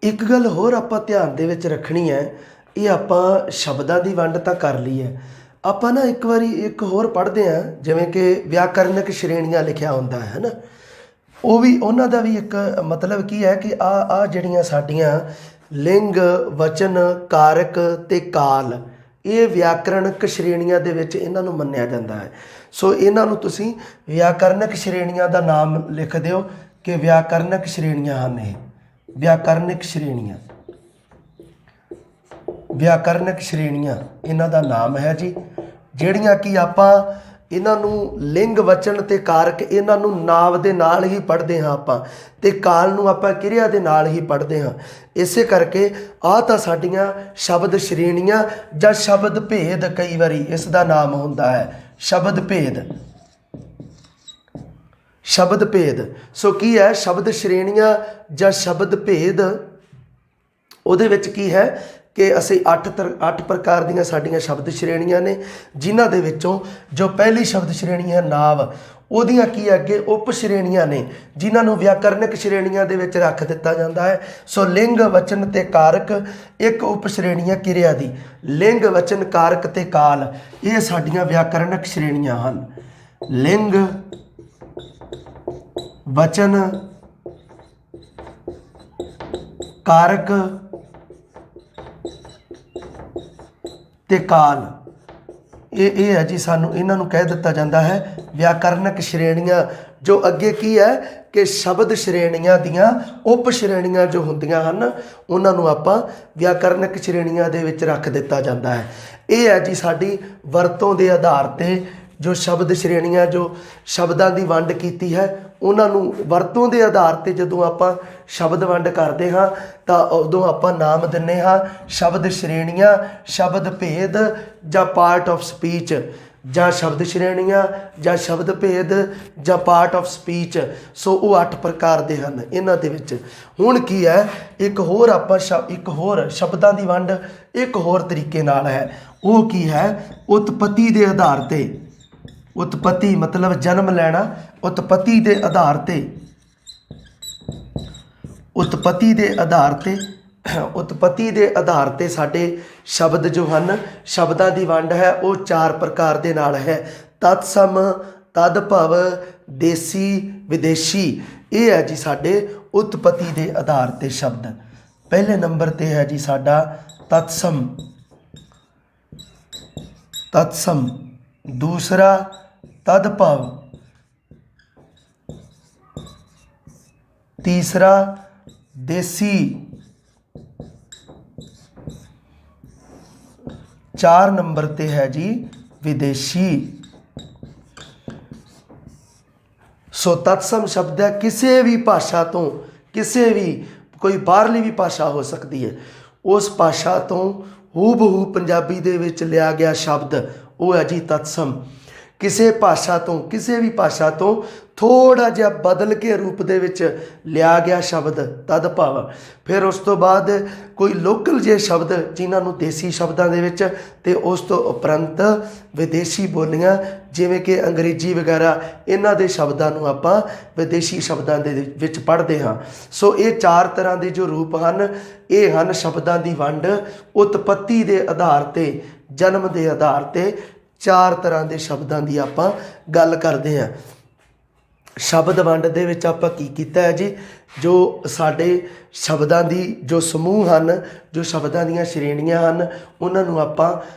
ਇੱਕ ਗੱਲ ਹੋਰ ਆਪਾਂ ਧਿਆਨ ਦੇ ਵਿੱਚ ਰੱਖਣੀ ਹੈ, ਇਹ ਆਪਾਂ ਸ਼ਬਦਾਂ ਦੀ ਵੰਡ ਤਾਂ ਕਰ ਲਈ ਹੈ। ਆਪਾਂ ਨਾ ਇੱਕ ਵਾਰੀ ਇੱਕ ਹੋਰ ਪੜ੍ਹਦੇ ਹਾਂ, ਜਿਵੇਂ ਕਿ ਵਿਆਕਰਨਕ ਸ਼੍ਰੇਣੀਆਂ ਲਿਖਿਆ ਹੁੰਦਾ ਹੈ ਨਾ, ਉਹ ਵੀ ਉਹਨਾਂ ਦਾ ਵੀ ਇੱਕ ਮਤਲਬ ਕੀ ਹੈ ਕਿ ਆ ਜਿਹੜੀਆਂ ਸਾਡੀਆਂ ਲਿੰਗ, ਵਚਨ, ਕਾਰਕ ਤੇ ਕਾਲ, ਇਹ ਵਿਆਕਰਨਕ ਸ਼੍ਰੇਣੀਆਂ ਦੇ ਵਿੱਚ ਇਹਨਾਂ ਨੂੰ ਮੰਨਿਆ ਜਾਂਦਾ ਹੈ। ਸੋ ਇਹਨਾਂ ਨੂੰ ਤੁਸੀਂ ਵਿਆਕਰਨਕ ਸ਼੍ਰੇਣੀਆਂ ਦਾ ਨਾਮ ਲਿਖ ਦਿਓ ਕਿ ਵਿਆਕਰਨਕ ਸ਼੍ਰੇਣੀਆਂ ਹਨ। ਇਹ ਵਿਆਕਰਨਕ ਸ਼੍ਰੇਣੀਆਂ, ਵਿਆਕਰਨਕ ਸ਼੍ਰੇਣੀਆਂ ਇਹਨਾਂ ਦਾ ਨਾਮ ਹੈ ਜੀ। ਜਿਹੜੀਆਂ ਕਿ ਆਪਾਂ ਇਹਨਾਂ ਨੂੰ ਲਿੰਗ ਵਚਨ ਤੇ ਕਾਰਕ ਇਹਨਾਂ ਨੂੰ ਨਾਮ ਦੇ ਨਾਲ ਹੀ ਪੜ੍ਹਦੇ ਹਾਂ ਆਪਾਂ, ਤੇ ਕਾਲ ਨੂੰ ਆਪਾਂ ਕਿਰਿਆ ਦੇ ਨਾਲ ਹੀ ਪੜ੍ਹਦੇ ਹਾਂ। ਇਸੇ ਕਰਕੇ ਆਹ ਤਾਂ ਸਾਡੀਆਂ ਸ਼ਬਦ ਸ਼੍ਰੇਣੀਆਂ ਜਾਂ ਸ਼ਬਦ ਭੇਦ ਕਈ ਵਾਰੀ ਇਸ ਦਾ ਨਾਮ ਹੁੰਦਾ ਹੈ, ਸ਼ਬਦ ਭੇਦ। ਸ਼ਬਦ ਭੇਦ ਸੋ ਕੀ ਹੈ, ਸ਼ਬਦ ਸ਼੍ਰੇਣੀਆਂ ਜਾਂ ਸ਼ਬਦ ਭੇਦ। ਉਹਦੇ ਵਿੱਚ ਕੀ ਹੈ ਕਿ ਅਸੀਂ 8 ਪ੍ਰਕਾਰ ਦੀਆਂ ਸਾਡੀਆਂ ਸ਼ਬਦ ਸ਼੍ਰੇਣੀਆਂ ਨੇ, ਜਿਨ੍ਹਾਂ ਦੇ ਵਿੱਚੋਂ ਜੋ ਪਹਿਲੀ ਸ਼ਬਦ ਸ਼੍ਰੇਣੀ ਹੈ ਨਾਂਵ, ਉਹਦੀਆਂ ਕੀ ਅੱਗੇ ਉਪ ਸ਼੍ਰੇਣੀਆਂ ਨੇ ਜਿਨ੍ਹਾਂ ਨੂੰ ਵਿਆਕਰਨਿਕ ਸ਼੍ਰੇਣੀਆਂ ਦੇ ਵਿੱਚ ਰੱਖ ਦਿੱਤਾ ਜਾਂਦਾ ਹੈ। ਸੋ ਲਿੰਗ ਵਚਨ ਤੇ ਕਾਰਕ ਇੱਕ ਉਪ ਸ਼੍ਰੇਣੀ ਹੈ ਕਿਰਿਆ ਦੀ। ਲਿੰਗ ਵਚਨ ਕਾਰਕ ਤੇ ਕਾਲ ਇਹ ਸਾਡੀਆਂ ਵਿਆਕਰਨਿਕ ਸ਼੍ਰੇਣੀਆਂ ਹਨ। ਲਿੰਗ ਵਚਨ ਕਾਰਕ ਤੇ ਕਾਲ ਇਹ ਹੈ ਜੀ, ਸਾਨੂੰ ਇਹਨਾਂ ਨੂੰ ਕਹਿ ਦਿੱਤਾ ਜਾਂਦਾ ਹੈ ਵਿਆਕਰਨਿਕ ਸ਼੍ਰੇਣੀਆਂ। ਜੋ ਅੱਗੇ ਕੀ ਹੈ ਕਿ ਸ਼ਬਦ ਸ਼੍ਰੇਣੀਆਂ ਦੀਆਂ ਉਪ ਸ਼੍ਰੇਣੀਆਂ ਜੋ ਹੁੰਦੀਆਂ ਹਨ ਉਹਨਾਂ ਨੂੰ ਆਪਾਂ ਵਿਆਕਰਨਿਕ ਸ਼੍ਰੇਣੀਆਂ ਦੇ ਵਿੱਚ ਰੱਖ ਦਿੱਤਾ ਜਾਂਦਾ ਹੈ। ਇਹ ਹੈ ਜੀ ਸਾਡੀ ਵਰਤੋਂ ਦੇ ਆਧਾਰ ਤੇ ਜੋ ਸ਼ਬਦ ਸ਼੍ਰੇਣੀਆਂ, ਜੋ ਸ਼ਬਦਾਂ ਦੀ ਵੰਡ ਕੀਤੀ ਹੈ, ਉਹਨਾਂ ਨੂੰ ਵਰਤੋਂ ਦੇ ਆਧਾਰ ਤੇ ਜਦੋਂ ਆਪਾਂ ਸ਼ਬਦ ਵੰਡ ਕਰਦੇ ਹਾਂ ਤਾਂ ਉਦੋਂ ਆਪਾਂ ਨਾਮ ਦਿੰਦੇ ਹਾਂ ਸ਼ਬਦ ਸ਼੍ਰੇਣੀਆਂ, ਸ਼ਬਦ ਭੇਦ ਜਾਂ ਪਾਰਟ ਆਫ ਸਪੀਚ, ਜਾਂ ਸ਼ਬਦ ਸ਼੍ਰੇਣੀਆਂ ਜਾਂ ਸ਼ਬਦ ਭੇਦ ਜਾਂ ਪਾਰਟ ਆਫ ਸਪੀਚ। ਸੋ ਉਹ 8 ਪ੍ਰਕਾਰ ਦੇ ਹਨ। ਇਹਨਾਂ ਦੇ ਵਿੱਚ ਹੁਣ ਕੀ ਹੈ, ਇੱਕ ਹੋਰ ਆਪਾਂ ਇੱਕ ਹੋਰ ਸ਼ਬਦਾਂ ਦੀ ਵੰਡ ਇੱਕ ਹੋਰ ਤਰੀਕੇ ਨਾਲ ਹੈ। ਉਹ ਕੀ ਹੈ, ਉਤਪਤੀ ਦੇ ਆਧਾਰ ਤੇ। ਉਤਪਤੀ ਮਤਲਬ ਜਨਮ ਲੈਣਾ। ਉਤਪਤੀ ਦੇ ਆਧਾਰ ਤੇ, ਉਤਪਤੀ ਦੇ ਆਧਾਰ ਤੇ, ਉਤਪਤੀ ਦੇ ਆਧਾਰ ਤੇ ਸਾਡੇ ਸ਼ਬਦ ਜੋ ਹਨ, ਸ਼ਬਦਾਂ ਦੀ ਵੰਡ ਹੈ ਉਹ 4 ਪ੍ਰਕਾਰ ਦੇ ਨਾਲ ਹੈ। ਤਤਸਮ, ਤਦਭਵ, ਦੇਸੀ, ਵਿਦੇਸ਼ੀ। ਇਹ ਹੈ ਜੀ ਸਾਡੇ ਉਤਪਤੀ ਦੇ ਆਧਾਰ ਤੇ ਸ਼ਬਦ। ਪਹਿਲੇ ਨੰਬਰ ਤੇ ਹੈ ਜੀ ਸਾਡਾ ਤਤਸਮ, ਤਤਸਮ। ਦੂਸਰਾ ਤਦਭਵ, ਤੀਸਰਾ ਦੇਸੀ, 4 ਨੰਬਰ ਤੇ ਹੈ ਜੀ ਵਿਦੇਸ਼ੀ। ਸੋ ਤਤਸਮ ਸ਼ਬਦ ਹੈ ਕਿਸੇ ਵੀ ਭਾਸ਼ਾ ਤੋਂ, ਕਿਸੇ ਵੀ ਕੋਈ ਬਾਹਰਲੀ ਵੀ ਭਾਸ਼ਾ ਹੋ ਸਕਦੀ ਹੈ, ਉਸ ਭਾਸ਼ਾ ਤੋਂ ਹੂਬਹੂ ਪੰਜਾਬੀ ਦੇ ਵਿੱਚ ਲਿਆ ਗਿਆ ਸ਼ਬਦ ਉਹ ਹੈ ਜੀ ਤਤਸਮ। ਕਿਸੇ ਭਾਸ਼ਾ ਤੋਂ, ਕਿਸੇ ਵੀ ਭਾਸ਼ਾ ਤੋਂ ਥੋੜ੍ਹਾ ਜਿਹਾ ਬਦਲ ਕੇ ਰੂਪ ਦੇ ਵਿੱਚ ਲਿਆ ਗਿਆ ਸ਼ਬਦ ਤਦਭਵ। ਫਿਰ ਉਸ ਤੋਂ ਬਾਅਦ ਕੋਈ ਲੋਕਲ ਜਿਹੇ ਸ਼ਬਦ ਜਿਨ੍ਹਾਂ ਨੂੰ ਦੇਸੀ ਸ਼ਬਦਾਂ ਦੇ ਵਿੱਚ, ਅਤੇ ਉਸ ਤੋਂ ਉਪਰੰਤ ਵਿਦੇਸ਼ੀ ਬੋਲੀਆਂ ਜਿਵੇਂ ਕਿ ਅੰਗਰੇਜ਼ੀ ਵਗੈਰਾ, ਇਹਨਾਂ ਦੇ ਸ਼ਬਦਾਂ ਨੂੰ ਆਪਾਂ ਵਿਦੇਸ਼ੀ ਸ਼ਬਦਾਂ ਦੇ ਵਿੱਚ ਪੜ੍ਹਦੇ ਹਾਂ। ਸੋ ਇਹ 4 ਤਰ੍ਹਾਂ ਦੇ ਜੋ ਰੂਪ ਹਨ, ਇਹ ਹਨ ਸ਼ਬਦਾਂ ਦੀ ਵੰਡ। ਉਤਪੱਤੀ ਦੇ ਆਧਾਰ ਤੇ, ਜਨਮ ਦੇ ਆਧਾਰ ਤੇ 4 ਤਰ੍ਹਾਂ ਦੇ ਸ਼ਬਦਾਂ ਦੀ ਆਪਾਂ ਗੱਲ ਕਰਦੇ ਹਾਂ। ਸ਼ਬਦ ਵੰਡ ਦੇ ਵਿੱਚ ਆਪਾਂ ਕੀ ਕੀਤਾ ਹੈ ਜੀ, ਜੋ ਸਾਡੇ ਸ਼ਬਦਾਂ ਦੀ ਜੋ ਸਮੂਹ ਹਨ, ਜੋ ਸ਼ਬਦਾਂ ਦੀਆਂ ਸ਼੍ਰੇਣੀਆਂ ਹਨ, ਉਹਨਾਂ ਨੂੰ ਆਪਾਂ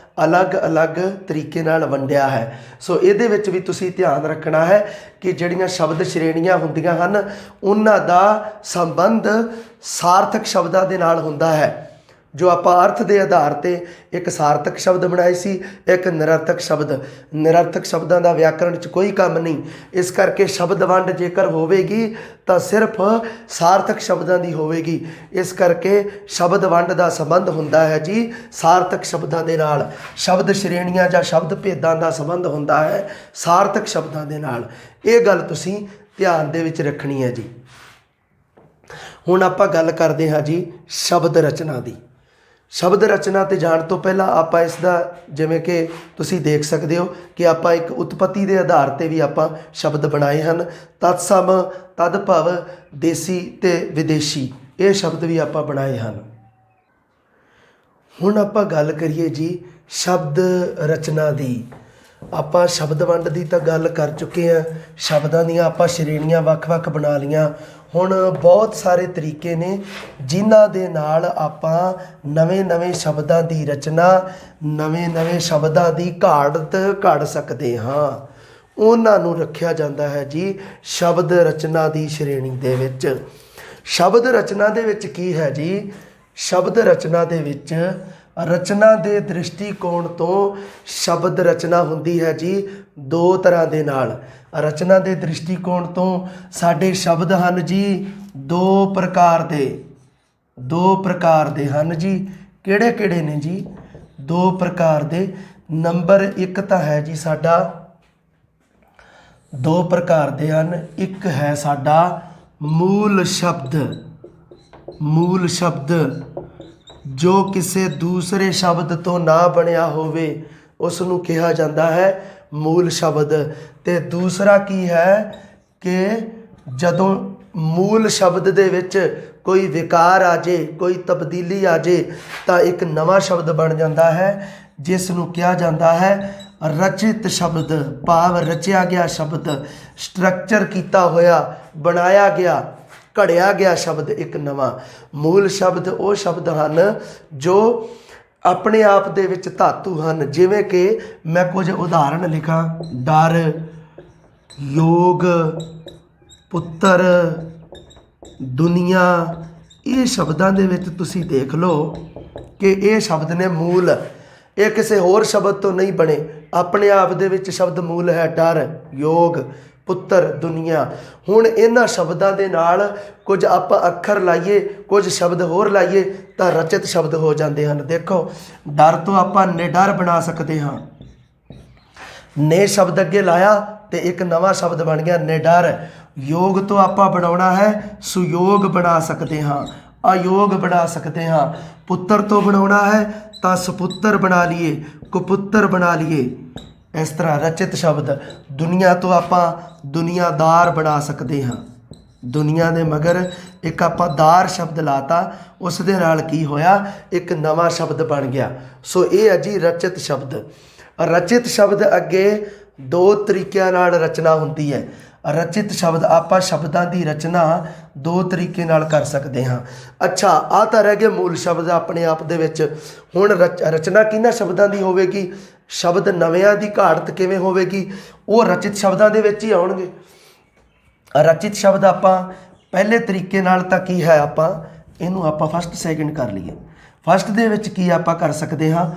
ਅਲੱਗ-ਅਲੱਗ ਤਰੀਕੇ ਨਾਲ ਵੰਡਿਆ ਹੈ। ਸੋ ਇਹਦੇ ਵਿੱਚ ਵੀ ਤੁਸੀਂ ਧਿਆਨ ਰੱਖਣਾ ਹੈ ਕਿ ਜਿਹੜੀਆਂ ਸ਼ਬਦ ਸ਼੍ਰੇਣੀਆਂ ਹੁੰਦੀਆਂ ਹਨ ਉਹਨਾਂ ਦਾ ਸੰਬੰਧ ਸਾਰਥਕ ਸ਼ਬਦਾਂ ਦੇ ਨਾਲ ਹੁੰਦਾ ਹੈ। ਜੋ ਆਪਾਂ ਅਰਥ ਦੇ ਆਧਾਰ ਤੇ ਇੱਕ ਸਾਰਥਕ ਸ਼ਬਦ ਬਣਾਏ ਸੀ, ਇੱਕ ਨਿਰਰਥਕ ਸ਼ਬਦ। ਨਿਰਰਥਕ ਸ਼ਬਦਾਂ ਦਾ ਵਿਆਕਰਣ 'ਚ ਕੋਈ ਕੰਮ ਨਹੀਂ। ਇਸ ਕਰਕੇ ਸ਼ਬਦ ਵੰਡ ਜੇਕਰ ਹੋਵੇਗੀ ਤਾਂ ਸਿਰਫ ਸਾਰਥਕ ਸ਼ਬਦਾਂ ਦੀ ਹੋਵੇਗੀ। ਇਸ ਕਰਕੇ ਸ਼ਬਦ ਵੰਡ ਦਾ ਸੰਬੰਧ ਹੁੰਦਾ ਹੈ ਜੀ ਸਾਰਥਕ ਸ਼ਬਦਾਂ ਦੇ ਨਾਲ। ਸ਼ਬਦ ਸ਼੍ਰੇਣੀਆਂ ਜਾਂ ਸ਼ਬਦ ਭੇਦਾਂ ਦਾ ਸੰਬੰਧ ਹੁੰਦਾ ਹੈ ਸਾਰਥਕ ਸ਼ਬਦਾਂ ਦੇ ਨਾਲ। ਇਹ ਗੱਲ ਤੁਸੀਂ ਧਿਆਨ ਦੇ ਵਿੱਚ ਰੱਖਣੀ ਹੈ ਜੀ। ਹੁਣ ਆਪਾਂ ਗੱਲ ਕਰਦੇ ਹਾਂ ਜੀ ਸ਼ਬਦ ਰਚਨਾ ਦੀ। ਸ਼ਬਦ ਰਚਨਾ 'ਤੇ ਜਾਣ ਤੋਂ ਪਹਿਲਾਂ ਆਪਾਂ ਇਸ ਦਾ, ਜਿਵੇਂ ਕਿ ਤੁਸੀਂ ਦੇਖ ਸਕਦੇ ਹੋ ਕਿ ਆਪਾਂ ਇੱਕ ਉਤਪੱਤੀ ਦੇ ਆਧਾਰ 'ਤੇ ਵੀ ਆਪਾਂ ਸ਼ਬਦ ਬਣਾਏ ਹਨ। ਤਤਸਮ, ਤਦਭਵ, ਦੇਸੀ ਅਤੇ ਵਿਦੇਸ਼ੀ, ਇਹ ਸ਼ਬਦ ਵੀ ਆਪਾਂ ਬਣਾਏ ਹਨ। ਹੁਣ ਆਪਾਂ ਗੱਲ ਕਰੀਏ ਜੀ ਸ਼ਬਦ ਰਚਨਾ ਦੀ। ਆਪਾਂ ਸ਼ਬਦ ਵੰਡ ਦੀ ਤਾਂ ਗੱਲ ਕਰ ਚੁੱਕੇ ਹਾਂ, ਸ਼ਬਦਾਂ ਦੀਆਂ ਆਪਾਂ ਸ਼੍ਰੇਣੀਆਂ ਵੱਖ-ਵੱਖ ਬਣਾ ਲਈਆਂ। ਹੁਣ ਬਹੁਤ ਸਾਰੇ ਤਰੀਕੇ ਨੇ ਜਿਨ੍ਹਾਂ ਦੇ ਨਾਲ ਆਪਾਂ ਨਵੇਂ-ਨਵੇਂ ਸ਼ਬਦਾਂ ਦੀ ਰਚਨਾ, ਨਵੇਂ-ਨਵੇਂ ਸ਼ਬਦਾਂ ਦੀ ਘਾੜਤ ਘੜ ਸਕਦੇ ਹਾਂ। ਉਹਨਾਂ ਨੂੰ ਰੱਖਿਆ ਜਾਂਦਾ ਹੈ ਜੀ ਸ਼ਬਦ ਰਚਨਾ ਦੀ ਸ਼੍ਰੇਣੀ ਦੇ ਵਿੱਚ। ਸ਼ਬਦ ਰਚਨਾ ਦੇ ਵਿੱਚ ਕੀ ਹੈ ਜੀ, ਸ਼ਬਦ ਰਚਨਾ ਦੇ ਵਿੱਚ ਰਚਨਾ ਦੇ ਦ੍ਰਿਸ਼ਟੀਕੋਣ ਤੋਂ ਸ਼ਬਦ ਰਚਨਾ ਹੁੰਦੀ ਹੈ ਜੀ ਦੋ ਤਰ੍ਹਾਂ ਦੇ ਨਾਲ। ਰਚਨਾ ਦੇ ਦ੍ਰਿਸ਼ਟੀਕੋਣ ਤੋਂ ਸਾਡੇ ਸ਼ਬਦ ਹਨ ਜੀ ਦੋ ਪ੍ਰਕਾਰ ਦੇ ਹਨ ਜੀ। ਕਿਹੜੇ ਕਿਹੜੇ ਨੇ ਜੀ? ਦੋ ਪ੍ਰਕਾਰ ਦੇ। ਨੰਬਰ 1 ਤਾਂ ਹੈ ਜੀ ਸਾਡਾ, ਦੋ ਪ੍ਰਕਾਰ ਦੇ ਹਨ। ਇੱਕ ਹੈ ਸਾਡਾ ਮੂਲ ਸ਼ਬਦ ਜੋ ਕਿਸੇ ਦੂਸਰੇ ਸ਼ਬਦ ਤੋਂ ਨਾ ਬਣਿਆ ਹੋਵੇ ਉਸ ਨੂੰ ਕਿਹਾ ਜਾਂਦਾ ਹੈ ਮੂਲ ਸ਼ਬਦ। ਤੇ ਦੂਸਰਾ ਕੀ ਹੈ ਕਿ ਜਦੋਂ ਮੂਲ ਸ਼ਬਦ ਦੇ ਵਿੱਚ ਕੋਈ ਵਿਕਾਰ ਆ ਜੇ, ਕੋਈ ਤਬਦੀਲੀ ਆ ਜੇ ਤਾਂ ਇੱਕ ਨਵਾਂ ਸ਼ਬਦ ਬਣ ਜਾਂਦਾ ਹੈ ਜਿਸ ਨੂੰ ਕਿਹਾ ਜਾਂਦਾ ਹੈ ਰਚਿਤ ਸ਼ਬਦ। ਭਾਵ ਰਚਿਆ ਗਿਆ ਸ਼ਬਦ, ਸਟਰਕਚਰ ਕੀਤਾ ਹੋਇਆ, ਬਣਾਇਆ ਗਿਆ, ਘੜਿਆ ਗਿਆ ਸ਼ਬਦ ਇੱਕ ਨਵਾਂ। ਮੂਲ ਸ਼ਬਦ ਉਹ ਸ਼ਬਦ ਹਨ ਜੋ ਆਪਣੇ ਆਪ ਦੇ ਵਿੱਚ ਧਾਤੂ ਹਨ। ਜਿਵੇਂ ਕਿ ਮੈਂ ਕੁਝ ਉਦਾਹਰਣ ਲਿਖਾਂ, ਡਰ, ਯੋਗ, ਪੁੱਤਰ, ਦੁਨੀਆ। ਇਹ ਸ਼ਬਦਾਂ ਦੇ ਵਿੱਚ ਤੁਸੀਂ ਦੇਖ ਲਓ ਕਿ ਇਹ ਸ਼ਬਦ ਨੇ ਮੂਲ, ਇਹ ਕਿਸੇ ਹੋਰ ਸ਼ਬਦ ਤੋਂ ਨਹੀਂ ਬਣੇ, ਆਪਣੇ ਆਪ ਦੇ ਵਿੱਚ ਸ਼ਬਦ ਮੂਲ ਹੈ। ਡਰ, ਯੋਗ, ਪੁੱਤਰ, ਦੁਨੀਆ। ਹੁਣ ਇਹਨਾਂ ਸ਼ਬਦਾਂ ਦੇ ਨਾਲ ਕੁਝ ਆਪਾਂ ਅੱਖਰ ਲਾਈਏ, ਕੁਝ ਸ਼ਬਦ ਹੋਰ ਲਾਈਏ ਤਾਂ ਰਚਿਤ ਸ਼ਬਦ ਹੋ ਜਾਂਦੇ ਹਨ। ਦੇਖੋ, ਡਰ ਤੋਂ ਆਪਾਂ ਨਿਡਰ ਬਣਾ ਸਕਦੇ ਹਾਂ। ਨੇ ਸ਼ਬਦ ਅੱਗੇ ਲਾਇਆ ਤੇ ਇੱਕ ਨਵਾਂ ਸ਼ਬਦ ਬਣ ਗਿਆ ਨਿਡਰ। ਯੋਗ ਤੋਂ ਆਪਾਂ ਬਣਾਉਣਾ ਹੈ ਸੁਯੋਗ ਬਣਾ ਸਕਦੇ ਹਾਂ, ਅਯੋਗ ਬਣਾ ਸਕਦੇ ਹਾਂ। ਪੁੱਤਰ ਤੋਂ ਬਣਾਉਣਾ ਹੈ ਤਾਂ ਸੁਪੁੱਤਰ ਬਣਾ ਲਈਏ, ਕੁਪੁੱਤਰ ਬਣਾ ਲਈਏ। ਇਸ ਤਰ੍ਹਾਂ ਰਚਿਤ ਸ਼ਬਦ। ਦੁਨੀਆ ਤੋਂ ਆਪਾਂ ਦੁਨੀਆਦਾਰ ਬਣਾ ਸਕਦੇ ਹਾਂ। ਦੁਨੀਆ ਦੇ ਮਗਰ ਇੱਕ ਆਪਾਂ ਦਾਰ ਸ਼ਬਦ ਲਾਤਾ, ਉਸ ਦੇ ਨਾਲ ਕੀ ਹੋਇਆ? ਇੱਕ ਨਵਾਂ ਸ਼ਬਦ ਬਣ ਗਿਆ। ਸੋ ਇਹ ਹੈ ਜੀ ਰਚਿਤ ਸ਼ਬਦ। ਰਚਿਤ ਸ਼ਬਦ ਅੱਗੇ ਦੋ ਤਰੀਕਿਆਂ ਨਾਲ ਰਚਨਾ ਹੁੰਦੀ ਹੈ। ਰਚਿਤ ਸ਼ਬਦ, ਆਪਾਂ ਸ਼ਬਦਾਂ ਦੀ ਰਚਨਾ ਦੋ ਤਰੀਕੇ ਨਾਲ ਕਰ ਸਕਦੇ ਹਾਂ। ਅੱਛਾ, ਆਹ ਤਾਂ ਰਹਿ ਗਏ ਮੂਲ ਸ਼ਬਦ ਆਪਣੇ ਆਪ ਦੇ ਵਿੱਚ। ਹੁਣ ਰਚਨਾ ਕਿਹਨਾਂ ਸ਼ਬਦਾਂ ਦੀ ਹੋਵੇਗੀ? ਸ਼ਬਦ ਨਵਿਆਂ ਦੀ ਘਾੜਤ ਕਿਵੇਂ ਹੋਵੇਗੀ? ਉਹ ਰਚਿਤ ਸ਼ਬਦਾਂ ਦੇ ਵਿੱਚ ਹੀ ਆਉਣਗੇ। ਰਚਿਤ ਸ਼ਬਦ ਆਪਾਂ ਪਹਿਲੇ ਤਰੀਕੇ ਨਾਲ ਤਾਂ ਕੀ ਹੈ, ਆਪਾਂ ਇਹਨੂੰ ਆਪਾਂ ਫਸਟ ਸੈਕਿੰਡ ਕਰ ਲਈਏ। ਫਸਟ ਦੇ ਵਿੱਚ ਕੀ ਆਪਾਂ ਕਰ ਸਕਦੇ ਹਾਂ?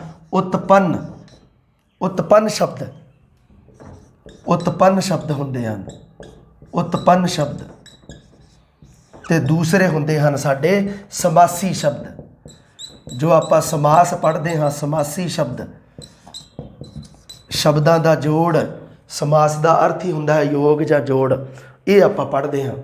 ਉਤਪੰਨ ਸ਼ਬਦ ਹੁੰਦੇ ਹਨ। ਉਤਪੰਨ ਸ਼ਬਦ। ਤੇ ਦੂਸਰੇ ਹੁੰਦੇ ਹਨ ਸਾਡੇ ਸਮਾਸੀ ਸ਼ਬਦ, ਜੋ ਆਪਾਂ ਸਮਾਸ ਪੜ੍ਹਦੇ ਹਾਂ। ਸਮਾਸੀ ਸ਼ਬਦ, ਸ਼ਬਦਾਂ ਦਾ ਜੋੜ। ਸਮਾਸ ਦਾ ਅਰਥ ਹੀ ਹੁੰਦਾ ਹੈ ਯੋਗ ਜਾਂ ਜੋੜ। ਇਹ ਆਪਾਂ ਪੜ੍ਹਦੇ ਹਾਂ।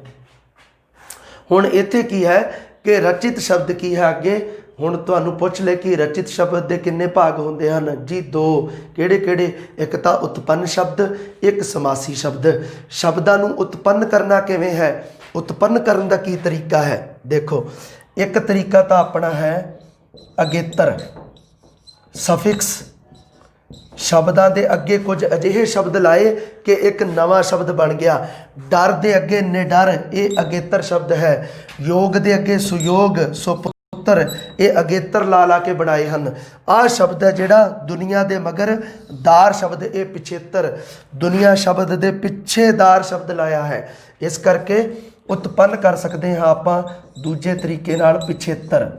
ਹੁਣ ਇੱਥੇ ਕੀ ਹੈ ਕਿ ਰਚਿਤ ਸ਼ਬਦ ਕੀ ਹੈ ਅੱਗੇ? ਹੁਣ ਤੁਹਾਨੂੰ ਪੁੱਛ ਲੈ ਕਿ ਰਚਿਤ ਸ਼ਬਦ ਦੇ ਕਿੰਨੇ ਭਾਗ ਹੁੰਦੇ ਹਨ ਜੀ? ਦੋ। ਕਿਹੜੇ ਕਿਹੜੇ? ਇੱਕ ਤਾਂ ਉਤਪੰਨ ਸ਼ਬਦ, ਇੱਕ ਸਮਾਸੀ ਸ਼ਬਦ। ਸ਼ਬਦਾਂ ਨੂੰ ਉਤਪੰਨ ਕਰਨਾ ਕਿਵੇਂ ਹੈ? ਉਤਪੰਨ ਕਰਨ ਦਾ ਕੀ ਤਰੀਕਾ ਹੈ? ਦੇਖੋ, ਇੱਕ ਤਰੀਕਾ ਤਾਂ ਆਪਣਾ ਹੈ ਅਗੇਤਰ, ਸਫਿਕਸ। ਸ਼ਬਦਾਂ ਦੇ ਅੱਗੇ ਕੁਝ ਅਜਿਹੇ ਸ਼ਬਦ ਲਾਏ ਕਿ ਇੱਕ ਨਵਾਂ ਸ਼ਬਦ ਬਣ ਗਿਆ। ਡਰ ਦੇ ਅੱਗੇ ਨਿਡਰ, ਇਹ ਅਗੇਤਰ ਸ਼ਬਦ ਹੈ। ਯੋਗ ਦੇ ਅੱਗੇ ਸੁਯੋਗ, ਸੁਪੁੱਤਰ, ਇਹ ਅਗੇਤਰ ਲਾ ਕੇ ਬਣਾਏ ਹਨ। ਆਹ ਸ਼ਬਦ ਹੈ ਜਿਹੜਾ ਦੁਨੀਆ ਦੇ ਮਗਰ ਦਾਰ ਸ਼ਬਦ, ਇਹ ਪਿਛੇਤਰ। ਦੁਨੀਆ ਸ਼ਬਦ ਦੇ ਪਿੱਛੇ ਦਾਰ ਸ਼ਬਦ ਲਾਇਆ ਹੈ। ਇਸ ਕਰਕੇ ਉਤਪੰਨ ਕਰ ਸਕਦੇ ਹਾਂ ਆਪਾਂ ਦੂਜੇ ਤਰੀਕੇ ਨਾਲ, ਪਿਛੇਤਰ।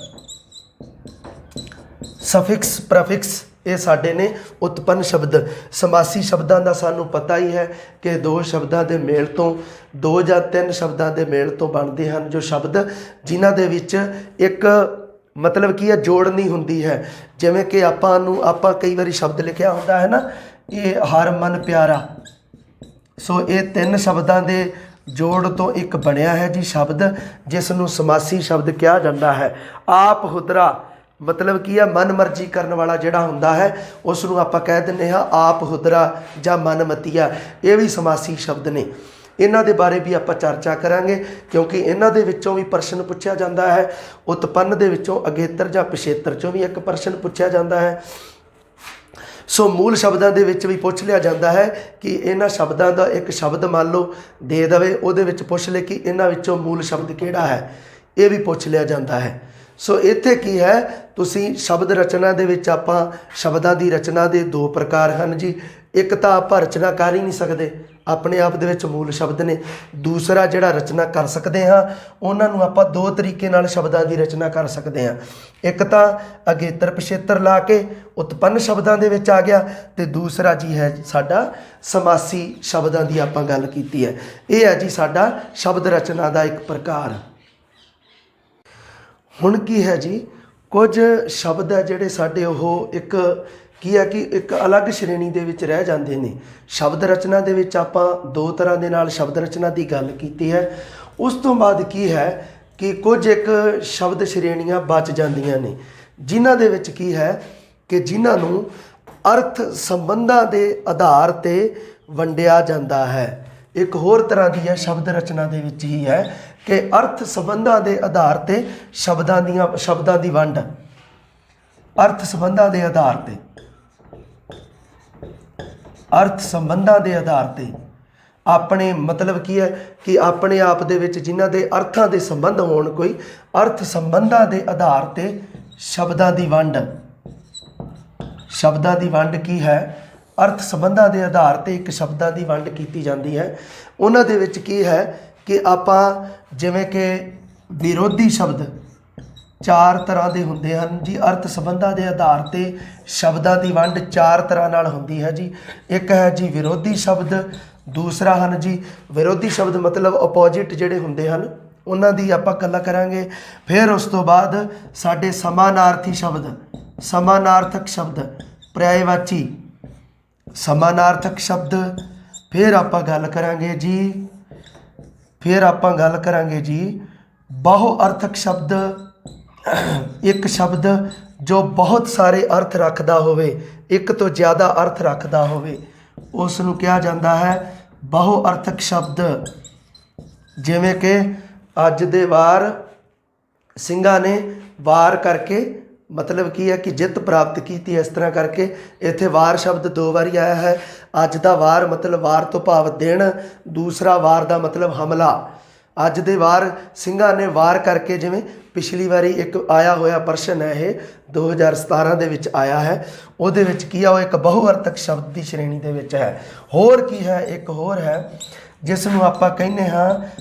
ਸਫਿਕਸ, ਪ੍ਰੈਫਿਕਸ, ਇਹ ਸਾਡੇ ਨੇ ਉਤਪੰਨ ਸ਼ਬਦ। ਸਮਾਸੀ ਸ਼ਬਦਾਂ ਦਾ ਸਾਨੂੰ ਪਤਾ ਹੀ ਹੈ ਕਿ ਦੋ ਸ਼ਬਦਾਂ ਦੇ ਮੇਲ ਤੋਂ, ਦੋ ਜਾਂ ਤਿੰਨ ਸ਼ਬਦਾਂ ਦੇ ਮੇਲ ਤੋਂ ਬਣਦੇ ਹਨ ਜੋ ਸ਼ਬਦ, ਜਿਨ੍ਹਾਂ ਦੇ ਵਿੱਚ ਇੱਕ ਮਤਲਬ ਕੀ ਹੈ, ਜੋੜਨੀ ਹੁੰਦੀ ਹੈ। ਜਿਵੇਂ ਕਿ ਆਪਾਂ ਕਈ ਵਾਰੀ ਸ਼ਬਦ ਲਿਖਿਆ ਹੁੰਦਾ ਹੈ ਨਾ, ਇਹ ਹਰ ਮਨ ਪਿਆਰਾ। ਸੋ ਇਹ ਤਿੰਨ ਸ਼ਬਦਾਂ ਦੇ ਜੋੜ ਤੋਂ ਇੱਕ ਬਣਿਆ ਹੈ ਜੀ ਸ਼ਬਦ, ਜਿਸ ਨੂੰ ਸਮਾਸੀ ਸ਼ਬਦ ਕਿਹਾ ਜਾਂਦਾ ਹੈ। ਆਪ ਹੁਦਰਾ ਮਤਲਬ ਕੀ ਹੈ? ਮਨ ਮਰਜ਼ੀ ਕਰਨ ਵਾਲਾ ਜਿਹੜਾ ਹੁੰਦਾ ਹੈ ਉਸ ਨੂੰ ਆਪਾਂ ਕਹਿ ਦਿੰਦੇ ਹਾਂ ਆਪ ਹੁਦਰਾ ਜਾਂ ਮਨਮਤੀਆ। ਇਹ ਵੀ ਸਮਾਸੀ ਸ਼ਬਦ ਨੇ। ਇਹਨਾਂ ਦੇ ਬਾਰੇ ਵੀ ਆਪਾਂ ਚਰਚਾ ਕਰਾਂਗੇ ਕਿਉਂਕਿ ਇਹਨਾਂ ਦੇ ਵਿੱਚੋਂ ਵੀ ਪ੍ਰਸ਼ਨ ਪੁੱਛਿਆ ਜਾਂਦਾ ਹੈ। ਉਤਪੰਨ ਦੇ ਵਿੱਚੋਂ ਅਗੇਤਰ ਜਾਂ ਪਿਛੇਤਰ ਚੋਂ ਵੀ ਇੱਕ ਪ੍ਰਸ਼ਨ ਪੁੱਛਿਆ ਜਾਂਦਾ ਹੈ। ਸੋ ਮੂਲ ਸ਼ਬਦਾਂ ਦੇ ਵਿੱਚ ਵੀ ਪੁੱਛ ਲਿਆ ਜਾਂਦਾ ਹੈ ਕਿ ਇਹਨਾਂ ਸ਼ਬਦਾਂ ਦਾ ਇੱਕ ਸ਼ਬਦ ਮੰਨ ਲਓ ਦੇ ਦੇਵੇ, ਉਹਦੇ ਵਿੱਚ ਪੁੱਛ ਲੈ ਕਿ ਇਹਨਾਂ ਵਿੱਚੋਂ ਮੂਲ ਸ਼ਬਦ ਕਿਹੜਾ ਹੈ, ਇਹ ਵੀ ਪੁੱਛ ਲਿਆ ਜਾਂਦਾ ਹੈ। ਸੋ ਇੱਥੇ ਕੀ ਹੈ, ਤੁਸੀਂ ਸ਼ਬਦ ਰਚਨਾ ਦੇ ਵਿੱਚ ਆਪਾਂ ਸ਼ਬਦਾਂ ਦੀ ਰਚਨਾ ਦੇ ਦੋ ਪ੍ਰਕਾਰ ਹਨ ਜੀ। ਇੱਕ ਤਾਂ ਆਪਾਂ ਰਚਨਾ ਕਰ ਹੀ ਨਹੀਂ ਸਕਦੇ, ਆਪਣੇ ਆਪ ਦੇ ਵਿੱਚ ਮੂਲ ਸ਼ਬਦ ਨੇ। ਦੂਸਰਾ ਜਿਹੜਾ ਰਚਨਾ ਕਰ ਸਕਦੇ ਹਾਂ ਉਹਨਾਂ ਨੂੰ ਆਪਾਂ ਦੋ ਤਰੀਕੇ ਨਾਲ ਸ਼ਬਦਾਂ ਦੀ ਰਚਨਾ ਕਰ ਸਕਦੇ ਹਾਂ। ਇੱਕ ਤਾਂ ਅਗੇਤਰ ਪਿਛੇਤਰ ਲਾ ਕੇ ਉਤਪੰਨ ਸ਼ਬਦਾਂ ਦੇ ਵਿੱਚ ਆ ਗਿਆ, ਤੇ ਦੂਸਰਾ ਜੀ ਹੈ ਸਾਡਾ ਸਮਾਸੀ ਸ਼ਬਦਾਂ ਦੀ ਆਪਾਂ ਗੱਲ ਕੀਤੀ ਹੈ। ਇਹ ਹੈ ਜੀ ਸਾਡਾ ਸ਼ਬਦ ਰਚਨਾ ਦਾ ਇੱਕ ਪ੍ਰਕਾਰ। ਹੁਣ ਕੀ ਹੈ ਜੀ, ਕੁਝ ਸ਼ਬਦ ਹੈ ਜਿਹੜੇ ਸਾਡੇ ਉਹ ਇੱਕ ਕੀ ਹੈ ਕਿ ਇੱਕ ਅਲੱਗ ਸ਼੍ਰੇਣੀ ਦੇ ਵਿੱਚ ਰਹਿ ਜਾਂਦੇ ਨੇ। ਸ਼ਬਦ ਰਚਨਾ ਦੇ ਵਿੱਚ ਆਪਾਂ ਦੋ ਤਰ੍ਹਾਂ ਦੇ ਨਾਲ ਸ਼ਬਦ ਰਚਨਾ ਦੀ ਗੱਲ ਕੀਤੀ ਹੈ। ਉਸ ਤੋਂ ਬਾਅਦ ਕੀ ਹੈ ਕਿ ਕੁਝ ਇੱਕ ਸ਼ਬਦ ਸ਼੍ਰੇਣੀਆਂ ਬਚ ਜਾਂਦੀਆਂ ਨੇ, ਜਿਨ੍ਹਾਂ ਦੇ ਵਿੱਚ ਕੀ ਹੈ ਕਿ ਜਿਨ੍ਹਾਂ ਨੂੰ ਅਰਥ ਸੰਬੰਧਾਂ ਦੇ ਆਧਾਰ 'ਤੇ ਵੰਡਿਆ ਜਾਂਦਾ ਹੈ। ਇੱਕ ਹੋਰ ਤਰ੍ਹਾਂ ਦੀ ਹੈ ਸ਼ਬਦ ਰਚਨਾ ਦੇ ਵਿੱਚ ਹੀ ਹੈ ਕਿ ਅਰਥ ਸੰਬੰਧਾਂ ਦੇ ਆਧਾਰ 'ਤੇ ਸ਼ਬਦਾਂ ਦੀ ਵੰਡ, ਅਰਥ ਸੰਬੰਧਾਂ ਦੇ ਆਧਾਰ 'ਤੇ, ਅਰਥ ਸੰਬੰਧਾਂ ਦੇ ਆਧਾਰ 'ਤੇ ਆਪਣੇ ਮਤਲਬ ਕੀ ਹੈ ਕਿ ਆਪਣੇ ਆਪ ਦੇ ਵਿੱਚ ਜਿਨ੍ਹਾਂ ਦੇ ਅਰਥਾਂ ਦੇ ਸੰਬੰਧ ਹੋਣ, ਕੋਈ ਅਰਥ ਸੰਬੰਧਾਂ ਦੇ ਆਧਾਰ 'ਤੇ ਸ਼ਬਦਾਂ ਦੀ ਵੰਡ, ਸ਼ਬਦਾਂ ਦੀ ਵੰਡ ਕੀ ਹੈ, ਅਰਥ ਸੰਬੰਧਾਂ ਦੇ ਆਧਾਰ 'ਤੇ ਇੱਕ ਸ਼ਬਦਾਂ ਦੀ ਵੰਡ ਕੀਤੀ ਜਾਂਦੀ ਹੈ। ਉਹਨਾਂ ਦੇ ਵਿੱਚ ਕੀ ਹੈ ਕਿ ਆਪਾਂ ਜਿਵੇਂ ਕਿ ਵਿਰੋਧੀ ਸ਼ਬਦ ਚਾਰ ਤਰ੍ਹਾਂ ਦੇ ਹੁੰਦੇ ਹਨ ਜੀ। ਅਰਥ ਸੰਬੰਧਾਂ ਦੇ ਆਧਾਰ 'ਤੇ ਸ਼ਬਦਾਂ ਦੀ ਵੰਡ ਚਾਰ ਤਰ੍ਹਾਂ ਨਾਲ ਹੁੰਦੀ ਹੈ ਜੀ। ਇੱਕ ਹੈ ਜੀ ਵਿਰੋਧੀ ਸ਼ਬਦ, ਦੂਸਰਾ ਹਨ ਜੀ ਵਿਰੋਧੀ ਸ਼ਬਦ ਮਤਲਬ ਅਪੋਜਿਟ ਜਿਹੜੇ ਹੁੰਦੇ ਹਨ ਉਹਨਾਂ ਦੀ ਆਪਾਂ ਗੱਲਾਂ ਕਰਾਂਗੇ। ਫਿਰ ਉਸ ਤੋਂ ਬਾਅਦ ਸਾਡੇ ਸਮਾਨਾਰਥੀ ਸ਼ਬਦ, ਸਮਾਨਾਰਥਕ ਸ਼ਬਦ, ਪਰਿਆਇਵਾਚੀ ਸਮਾਨਾਰਥਕ ਸ਼ਬਦ। ਫਿਰ ਆਪਾਂ ਗੱਲ ਕਰਾਂਗੇ ਜੀ, ਫਿਰ ਆਪਾਂ ਗੱਲ ਕਰਾਂਗੇ ਜੀ ਬਹੁ ਅਰਥਕ ਸ਼ਬਦ। ਇੱਕ ਸ਼ਬਦ ਜੋ ਬਹੁਤ ਸਾਰੇ ਅਰਥ ਰੱਖਦਾ ਹੋਵੇ, ਇੱਕ ਤੋਂ ਜ਼ਿਆਦਾ ਅਰਥ ਰੱਖਦਾ ਹੋਵੇ, ਉਸ ਨੂੰ ਕਿਹਾ ਜਾਂਦਾ ਹੈ ਬਹੁ ਅਰਥਕ ਸ਼ਬਦ। ਜਿਵੇਂ ਕਿ ਅੱਜ ਦੇ ਵਾਰ ਸਿੰਘਾਂ ਨੇ ਵਾਰ ਕਰਕੇ ਮਤਲਬ ਕੀ ਹੈ ਕਿ ਜਿੱਤ ਪ੍ਰਾਪਤ ਕੀਤੀ, ਇਸ ਤਰ੍ਹਾਂ ਕਰਕੇ ਇੱਥੇ ਵਾਰ ਸ਼ਬਦ ਦੋ ਵਾਰੀ ਆਇਆ ਹੈ। ਅੱਜ ਦਾ ਵਾਰ ਮਤਲਬ ਵਾਰ ਤੋਂ ਭਾਵ ਦਿਨ, ਦੂਸਰਾ ਵਾਰ ਦਾ ਮਤਲਬ ਹਮਲਾ। ਅੱਜ ਦੇ ਵਾਰ ਸਿੰਘਾਂ ਨੇ ਵਾਰ ਕਰਕੇ, ਜਿਵੇਂ ਪਿਛਲੀ ਵਾਰੀ ਇੱਕ ਆਇਆ ਹੋਇਆ ਪ੍ਰਸ਼ਨ ਹੈ, ਇਹ 2017 ਦੇ ਵਿੱਚ ਆਇਆ ਹੈ, ਉਹਦੇ ਵਿੱਚ ਕੀ ਆ, ਉਹ ਇੱਕ ਬਹੁ ਅਰਥਕ ਸ਼ਬਦ ਦੀ ਸ਼੍ਰੇਣੀ ਦੇ ਵਿੱਚ ਹੈ। ਹੋਰ ਕੀ ਹੈ, ਇੱਕ ਹੋਰ ਹੈ ਜਿਸ ਨੂੰ ਆਪਾਂ ਕਹਿੰਦੇ ਹਾਂ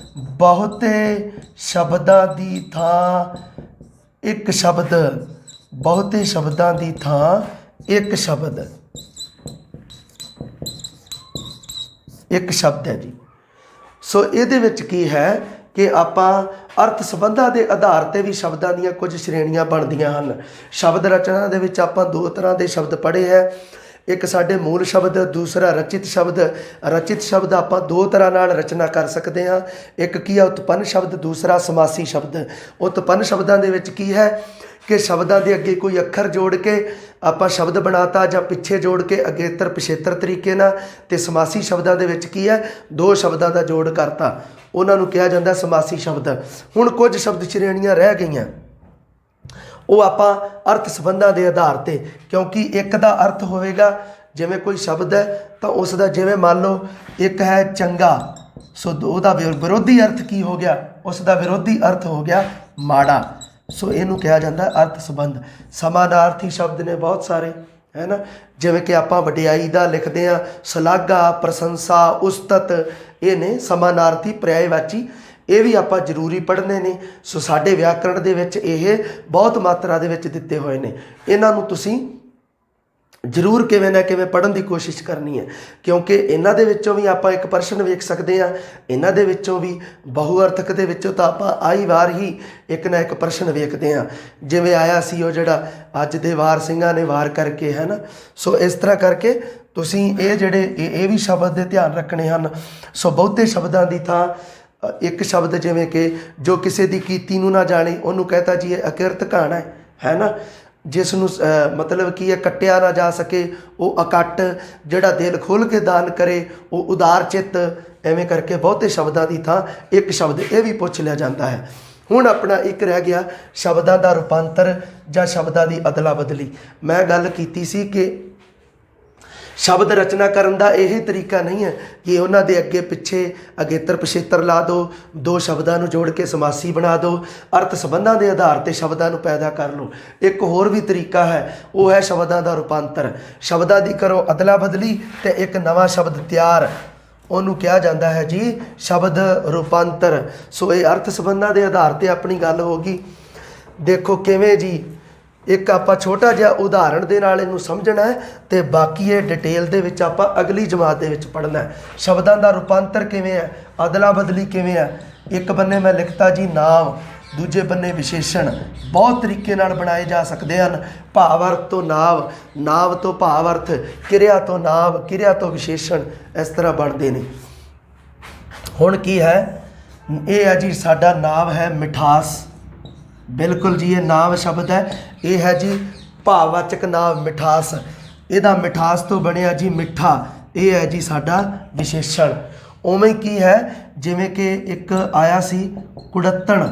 ਬਹੁਤੇ ਸ਼ਬਦਾਂ ਦੀ ਥਾਂ ਇੱਕ ਸ਼ਬਦ, ਬਹੁਤੇ ਸ਼ਬਦਾਂ ਦੀ ਥਾਂ ਇੱਕ ਸ਼ਬਦ, ਇੱਕ ਸ਼ਬਦ ਹੈ ਜੀ। ਸੋ ਇਹਦੇ ਵਿੱਚ ਕੀ ਹੈ ਕਿ ਆਪਾਂ ਅਰਥ ਸੰਬੰਧਾਂ ਦੇ ਆਧਾਰ 'ਤੇ ਵੀ ਸ਼ਬਦਾਂ ਦੀਆਂ ਕੁਝ ਸ਼੍ਰੇਣੀਆਂ ਬਣਦੀਆਂ ਹਨ। ਸ਼ਬਦ ਰਚਨਾ ਦੇ ਵਿੱਚ ਆਪਾਂ ਦੋ ਤਰ੍ਹਾਂ ਦੇ ਸ਼ਬਦ ਪੜ੍ਹੇ ਹੈ, ਇੱਕ ਸਾਡੇ ਮੂਲ ਸ਼ਬਦ, ਦੂਸਰਾ ਰਚਿਤ ਸ਼ਬਦ। ਰਚਿਤ ਸ਼ਬਦ ਆਪਾਂ ਦੋ ਤਰ੍ਹਾਂ ਨਾਲ ਰਚਨਾ ਕਰ ਸਕਦੇ ਹਾਂ, ਇੱਕ ਕੀ ਆ ਉਤਪੰਨ ਸ਼ਬਦ, ਦੂਸਰਾ ਸਮਾਸੀ ਸ਼ਬਦ। ਉਤਪੰਨ ਸ਼ਬਦਾਂ ਦੇ ਵਿੱਚ ਕੀ ਹੈ ਕਿ ਸ਼ਬਦਾਂ ਦੇ ਅੱਗੇ ਕੋਈ ਅੱਖਰ ਜੋੜ ਕੇ ਆਪਾਂ ਸ਼ਬਦ ਬਣਾਤਾ, ਜਾਂ ਪਿੱਛੇ ਜੋੜ ਕੇ ਅਗੇਤਰ ਪਿਛੇਤਰ ਤਰੀਕੇ ਨਾਲ। ਤੇ ਸਮਾਸੀ ਸ਼ਬਦਾਂ ਦੇ ਵਿੱਚ ਕੀ ਹੈ, ਦੋ ਸ਼ਬਦਾਂ ਦਾ ਜੋੜ ਕਰਤਾ, ਉਹਨਾਂ ਨੂੰ ਕਿਹਾ ਜਾਂਦਾ ਸਮਾਸੀ ਸ਼ਬਦ। ਹੁਣ ਕੁਝ ਸ਼ਬਦ ਸ਼੍ਰੇਣੀਆਂ ਰਹਿ ਗਈਆਂ, ਉਹ ਆਪਾਂ ਅਰਥ ਸੰਬੰਧਾਂ ਦੇ ਆਧਾਰ 'ਤੇ, ਕਿਉਂਕਿ ਇੱਕ ਦਾ ਅਰਥ ਹੋਵੇਗਾ, ਜਿਵੇਂ ਕੋਈ ਸ਼ਬਦ ਹੈ ਤਾਂ ਉਸ ਦਾ, ਜਿਵੇਂ ਮੰਨ ਲਓ ਇੱਕ ਹੈ ਚੰਗਾ, ਸੋ ਉਹਦਾ ਵਿਰੋਧੀ ਅਰਥ ਕੀ ਹੋ ਗਿਆ, ਉਸ ਦਾ ਵਿਰੋਧੀ ਅਰਥ ਹੋ ਗਿਆ ਮਾੜਾ। ਸੋ ਇਹਨੂੰ ਕਿਹਾ ਜਾਂਦਾ ਅਰਥ ਸੰਬੰਧ। ਸਮਾਨਾਰਥੀ ਸ਼ਬਦ ਨੇ ਬਹੁਤ ਸਾਰੇ, ਹੈ ਨਾ, ਜਿਵੇਂ ਕਿ ਆਪਾਂ ਵਡਿਆਈ ਦਾ ਲਿਖਦੇ ਹਾਂ ਸ਼ਲਾਘਾ, ਪ੍ਰਸ਼ੰਸਾ, ਉਸਤਤ, ਇਹ ਨੇ ਸਮਾਨਾਰਥੀ ਪਰਿਆਇਵਾਚੀ। ਇਹ ਵੀ ਆਪਾਂ ਜ਼ਰੂਰੀ ਪੜ੍ਹਨੇ ਨੇ। ਸੋ ਸਾਡੇ ਵਿਆਕਰਣ ਦੇ ਵਿੱਚ ਇਹ ਬਹੁਤ ਮਾਤਰਾ ਦੇ ਵਿੱਚ ਦਿੱਤੇ ਹੋਏ ਨੇ, ਇਹਨਾਂ ਨੂੰ ਤੁਸੀਂ ਜ਼ਰੂਰ ਕਿਵੇਂ ਨਾ ਕਿਵੇਂ ਪੜ੍ਹਨ ਦੀ ਕੋਸ਼ਿਸ਼ ਕਰਨੀ ਹੈ, ਕਿਉਂਕਿ ਇਹਨਾਂ ਦੇ ਵਿੱਚੋਂ ਵੀ ਆਪਾਂ ਇੱਕ ਪ੍ਰਸ਼ਨ ਵੇਖ ਸਕਦੇ ਹਾਂ, ਇਹਨਾਂ ਦੇ ਵਿੱਚੋਂ ਵੀ ਬਹੁਅਰਥਕ ਦੇ ਵਿੱਚੋਂ ਤਾਂ ਆਪਾਂ ਆਈ ਵਾਰ ਹੀ ਇੱਕ ਨਾ ਇੱਕ ਪ੍ਰਸ਼ਨ ਵੇਖਦੇ ਹਾਂ। ਜਿਵੇਂ ਆਇਆ ਸੀ ਉਹ ਜਿਹੜਾ ਅੱਜ ਦੇ ਵਾਰ ਸਿੰਘਾਂ ਨੇ ਵਾਰ ਕਰਕੇ, ਹੈ ਨਾ। ਸੋ ਇਸ ਤਰ੍ਹਾਂ ਕਰਕੇ ਤੁਸੀਂ ਇਹ ਜਿਹੜੇ ਇਹ ਵੀ ਸ਼ਬਦ ਦੇ ਧਿਆਨ ਰੱਖਣੇ ਹਨ। ਸੋ ਬਹੁਤੇ ਸ਼ਬਦਾਂ ਦੀ ਥਾਂ ਇੱਕ ਸ਼ਬਦ, ਜਿਵੇਂ ਕਿ ਜੋ ਕਿਸੇ ਦੀ ਕੀਤੀ ਨੂੰ ਨਾ ਜਾਣੇ, ਉਹਨੂੰ ਕਹਤਾ ਜੀ ਇਹ ਅਕਿਰਤ ਕਹਾਣਾ ਹੈ ਨਾ। ਜਿਸ ਨੂੰ ਮਤਲਬ ਕੀ ਹੈ ਕੱਟਿਆ ਨਾ ਜਾ ਸਕੇ, ਉਹ ਅਕੱਟ। ਜਿਹੜਾ ਦਿਲ ਖੋਲ੍ਹ ਕੇ ਦਾਨ ਕਰੇ, ਉਹ ਉਦਾਰ ਚਿੱਤ। ਐਵੇਂ ਕਰਕੇ ਬਹੁਤੇ ਸ਼ਬਦਾਂ ਦੀ ਥਾਂ ਇੱਕ ਸ਼ਬਦ ਇਹ ਵੀ ਪੁੱਛ ਲਿਆ ਜਾਂਦਾ ਹੈ। ਹੁਣ ਆਪਣਾ ਇੱਕ ਰਹਿ ਗਿਆ ਸ਼ਬਦਾਂ ਦਾ ਰੂਪਾਂਤਰ ਜਾਂ ਸ਼ਬਦਾਂ ਦੀ ਅਦਲਾ ਬਦਲੀ। ਮੈਂ ਗੱਲ ਕੀਤੀ ਸੀ ਕਿ ਸ਼ਬਦ ਰਚਨਾ ਕਰਨ ਦਾ ਇਹ ਤਰੀਕਾ ਨਹੀਂ ਹੈ ਕਿ ਉਹਨਾਂ ਦੇ ਅੱਗੇ ਪਿੱਛੇ ਅਗੇਤਰ ਪਿਛੇਤਰ ਲਾ ਦਿਓ, ਦੋ ਸ਼ਬਦਾਂ ਨੂੰ ਜੋੜ ਕੇ ਸਮਾਸੀ ਬਣਾ ਦਿਓ, ਅਰਥ ਸੰਬੰਧਾਂ ਦੇ ਆਧਾਰ 'ਤੇ ਸ਼ਬਦਾਂ ਨੂੰ ਪੈਦਾ ਕਰ ਲਓ। ਇੱਕ ਹੋਰ ਵੀ ਤਰੀਕਾ ਹੈ, ਉਹ ਹੈ ਸ਼ਬਦਾਂ ਦਾ ਰੂਪਾਂਤਰ। ਸ਼ਬਦਾਂ ਦੀ ਕਰੋ ਅਦਲਾ ਬਦਲੀ ਅਤੇ ਇੱਕ ਨਵਾਂ ਸ਼ਬਦ ਤਿਆਰ, ਉਹਨੂੰ ਕਿਹਾ ਜਾਂਦਾ ਹੈ ਜੀ ਸ਼ਬਦ ਰੂਪਾਂਤਰ। ਸੋ ਇਹ ਅਰਥ ਸੰਬੰਧਾਂ ਦੇ ਆਧਾਰ ਤੇ ਆਪਣੀ ਗੱਲ ਹੋ ਗਈ। ਦੇਖੋ ਕਿਵੇਂ ਜੀ, ਇੱਕ ਆਪਾਂ ਛੋਟਾ ਜਿਹਾ ਉਦਾਹਰਣ ਦੇ ਨਾਲ ਇਹਨੂੰ ਸਮਝਣਾ ਹੈ ਤੇ ਬਾਕੀ ਇਹ ਡਿਟੇਲ ਦੇ ਵਿੱਚ ਆਪਾਂ ਅਗਲੀ ਜਮਾਤ ਦੇ ਵਿੱਚ ਪੜ੍ਹਨਾ ਹੈ। ਸ਼ਬਦਾਂ ਦਾ ਰੂਪਾਂਤਰ ਕਿਵੇਂ ਹੈ, ਅਦਲਾ ਬਦਲੀ ਕਿਵੇਂ ਹੈ। ਇੱਕ ਬੰਨੇ ਮੈਂ ਲਿਖਤਾ ਜੀ ਨਾਮ, ਦੂਜੇ ਬੰਨੇ ਵਿਸ਼ੇਸ਼ਣ। ਬਹੁਤ ਤਰੀਕੇ ਨਾਲ ਬਣਾਏ ਜਾ ਸਕਦੇ ਹਨ। ਭਾਵ ਅਰਥ ਤੋਂ ਨਾਮ, ਨਾਮ ਤੋਂ ਭਾਵ ਅਰਥ, ਕਿਰਿਆ ਤੋਂ ਨਾਮ, ਕਿਰਿਆ ਤੋਂ ਵਿਸ਼ੇਸ਼ਣ, ਇਸ ਤਰ੍ਹਾਂ ਬਣਦੇ ਨੇ। ਹੁਣ ਕੀ ਹੈ, ਇਹ ਹੈ ਜੀ ਸਾਡਾ ਨਾਮ ਹੈ ਮਿਠਾਸ। ਬਿਲਕੁਲ ਜੀ, ਇਹ ਨਾਮ ਸ਼ਬਦ ਹੈ। ਇਹ ਹੈ ਜੀ ਭਾਵਵਾਚਕ ਨਾਮ ਮਿਠਾਸ। ਇਹਦਾ ਮਿਠਾਸ ਤੋਂ ਬਣਿਆ ਜੀ ਮਿੱਠਾ। ਇਹ ਹੈ ਜੀ ਸਾਡਾ ਵਿਸ਼ੇਸ਼ਣ। ਉਵੇਂ ਕੀ ਹੈ, ਜਿਵੇਂ ਕਿ ਇੱਕ ਆਇਆ ਸੀ ਕੁੜੱਤਣ।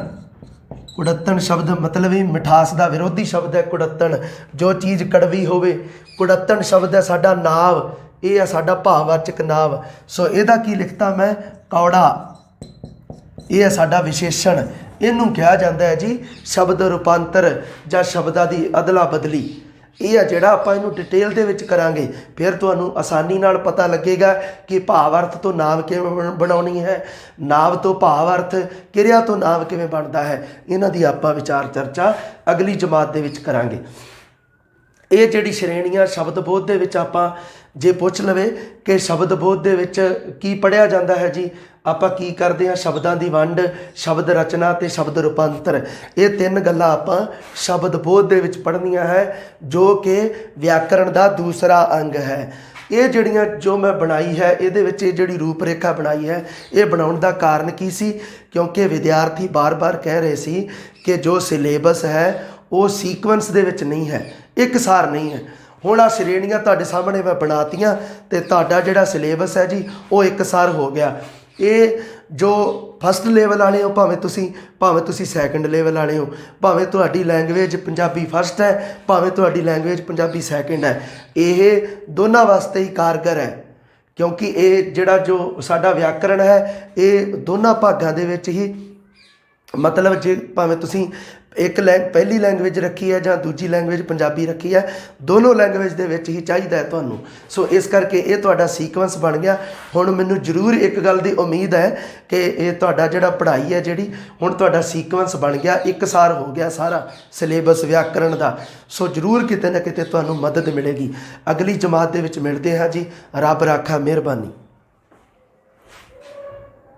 ਕੁੜੱਤਣ ਸ਼ਬਦ ਮਤਲਬ ਹੀ ਮਿਠਾਸ ਦਾ ਵਿਰੋਧੀ ਸ਼ਬਦ ਹੈ ਕੁੜੱਤਣ, ਜੋ ਚੀਜ਼ ਕੜਵੀ ਹੋਵੇ। ਕੁੜੱਤਣ ਸ਼ਬਦ ਹੈ ਸਾਡਾ ਨਾਮ, ਇਹ ਹੈ ਸਾਡਾ ਭਾਵਵਾਚਕ ਨਾਮ। ਸੋ ਇਹਦਾ ਕੀ ਲਿਖਤਾ ਮੈਂ, ਕੌੜਾ। ਇਹ ਹੈ ਸਾਡਾ ਵਿਸ਼ੇਸ਼ਣ। ਇਹਨੂੰ ਕਿਹਾ ਜਾਂਦਾ ਹੈ ਜੀ ਸ਼ਬਦ ਰੂਪਾਂਤਰ ਜਾਂ ਸ਼ਬਦਾਂ ਦੀ ਅਦਲਾ ਬਦਲੀ। ਇਹ ਹੈ ਜਿਹੜਾ ਆਪਾਂ ਇਹਨੂੰ ਡਿਟੇਲ ਦੇ ਵਿੱਚ ਕਰਾਂਗੇ, ਫਿਰ ਤੁਹਾਨੂੰ ਆਸਾਨੀ ਨਾਲ ਪਤਾ ਲੱਗੇਗਾ ਕਿ ਭਾਵ ਅਰਥ ਤੋਂ ਨਾਮ ਕਿਵੇਂ ਬਣਾਉਣੀ ਹੈ, ਨਾਮ ਤੋਂ ਭਾਵ ਅਰਥ, ਕਿਰਿਆ ਤੋਂ ਨਾਮ ਕਿਵੇਂ ਬਣਦਾ ਹੈ। ਇਹਨਾਂ ਦੀ ਆਪਾਂ ਵਿਚਾਰ ਚਰਚਾ ਅਗਲੀ ਜਮਾਤ ਦੇ ਵਿੱਚ ਕਰਾਂਗੇ। ਇਹ ਜਿਹੜੀ ਸ਼੍ਰੇਣੀਆਂ ਸ਼ਬਦ ਬੋਧ ਦੇ ਵਿੱਚ ਆਪਾਂ ਜੇ ਪੁੱਛ ਲਵੇ ਕਿ ਸ਼ਬਦ ਬੋਧ ਦੇ ਵਿੱਚ ਕੀ ਪੜ੍ਹਿਆ ਜਾਂਦਾ ਹੈ ਜੀ, ਆਪਾਂ ਕੀ ਕਰਦੇ ਹਾਂ, ਸ਼ਬਦਾਂ ਦੀ ਵੰਡ, ਸ਼ਬਦ ਰਚਨਾ ਅਤੇ ਸ਼ਬਦ ਰੂਪਾਂਤਰ। ਇਹ ਤਿੰਨ ਗੱਲਾਂ ਆਪਾਂ ਸ਼ਬਦ ਬੋਧ ਦੇ ਵਿੱਚ ਪੜ੍ਹਨੀਆਂ ਹੈ, ਜੋ ਕਿ ਵਿਆਕਰਣ ਦਾ ਦੂਸਰਾ ਅੰਗ ਹੈ। ਇਹ ਜਿਹੜੀਆਂ ਜੋ ਮੈਂ ਬਣਾਈ ਹੈ, ਇਹਦੇ ਵਿੱਚ ਇਹ ਜਿਹੜੀ ਰੂਪ ਰੇਖਾ ਬਣਾਈ ਹੈ, ਇਹ ਬਣਾਉਣ ਦਾ ਕਾਰਨ ਕੀ ਸੀ, ਕਿਉਂਕਿ ਵਿਦਿਆਰਥੀ ਬਾਰ-ਬਾਰ ਕਹਿ ਰਹੇ ਸੀ ਕਿ ਜੋ ਸਿਲੇਬਸ ਹੈ ਉਹ ਸੀਕੁਐਂਸ ਦੇ ਵਿੱਚ ਨਹੀਂ ਹੈ, ਇੱਕਸਾਰ ਨਹੀਂ ਹੈ। ਹੁਣ ਆ ਸ਼੍ਰੇਣੀਆਂ ਤੁਹਾਡੇ ਸਾਹਮਣੇ ਮੈਂ ਬਣਾਤੀਆਂ ਅਤੇ ਤੁਹਾਡਾ ਜਿਹੜਾ ਸਿਲੇਬਸ ਹੈ ਜੀ ਉਹ ਇੱਕਸਾਰ ਹੋ ਗਿਆ। ਇਹ ਜੋ ਫਸਟ ਲੈਵਲ ਵਾਲੇ ਹੋ, ਭਾਵੇਂ ਤੁਸੀਂ ਸੈਕੰਡ ਲੈਵਲ ਵਾਲੇ ਹੋ, ਭਾਵੇਂ ਤੁਹਾਡੀ ਲੈਂਗੁਏਜ ਪੰਜਾਬੀ ਫਸਟ ਹੈ, ਭਾਵੇਂ ਤੁਹਾਡੀ ਲੈਂਗੁਏਜ ਪੰਜਾਬੀ ਸੈਕੰਡ ਹੈ, ਇਹ ਦੋਨਾਂ ਵਾਸਤੇ ਹੀ ਕਾਰਗਰ ਹੈ। ਕਿਉਂਕਿ ਇਹ ਜਿਹੜਾ ਜੋ ਸਾਡਾ ਵਿਆਕਰਣ ਹੈ, ਇਹ ਦੋਨਾਂ ਭਾਗਾਂ ਦੇ ਵਿੱਚ ਹੀ, ਮਤਲਬ ਜੇ ਭਾਵੇਂ ਤੁਸੀਂ ਇੱਕ ਪਹਿਲੀ ਲੈਂਗੁਏਜ ਰੱਖੀ ਹੈ ਜਾਂ ਦੂਜੀ ਲੈਂਗੁਏਜ ਪੰਜਾਬੀ ਰੱਖੀ ਹੈ, ਦੋਨੋਂ ਲੈਂਗੁਏਜ ਦੇ ਵਿੱਚ ਹੀ ਚਾਹੀਦਾ ਹੈ ਤੁਹਾਨੂੰ। ਸੋ ਇਸ ਕਰਕੇ ਇਹ ਤੁਹਾਡਾ ਸੀਕੁਐਂਸ ਬਣ ਗਿਆ। ਹੁਣ ਮੈਨੂੰ ਜ਼ਰੂਰ ਇੱਕ ਗੱਲ ਦੀ ਉਮੀਦ ਹੈ ਕਿ ਇਹ ਤੁਹਾਡਾ ਜਿਹੜਾ ਪੜ੍ਹਾਈ ਹੈ ਜਿਹੜੀ, ਹੁਣ ਤੁਹਾਡਾ ਸੀਕੁਐਂਸ ਬਣ ਗਿਆ, ਇੱਕਸਾਰ ਹੋ ਗਿਆ ਸਾਰਾ ਸਿਲੇਬਸ ਵਿਆਕਰਣ ਦਾ। ਸੋ ਜ਼ਰੂਰ ਕਿਤੇ ਨਾ ਕਿਤੇ ਤੁਹਾਨੂੰ ਮਦਦ ਮਿਲੇਗੀ। ਅਗਲੀ ਜਮਾਤ ਦੇ ਵਿੱਚ ਮਿਲਦੇ ਹਾਂ ਜੀ। ਰੱਬ ਰਾਖਾ, ਮਿਹਰਬਾਨੀ।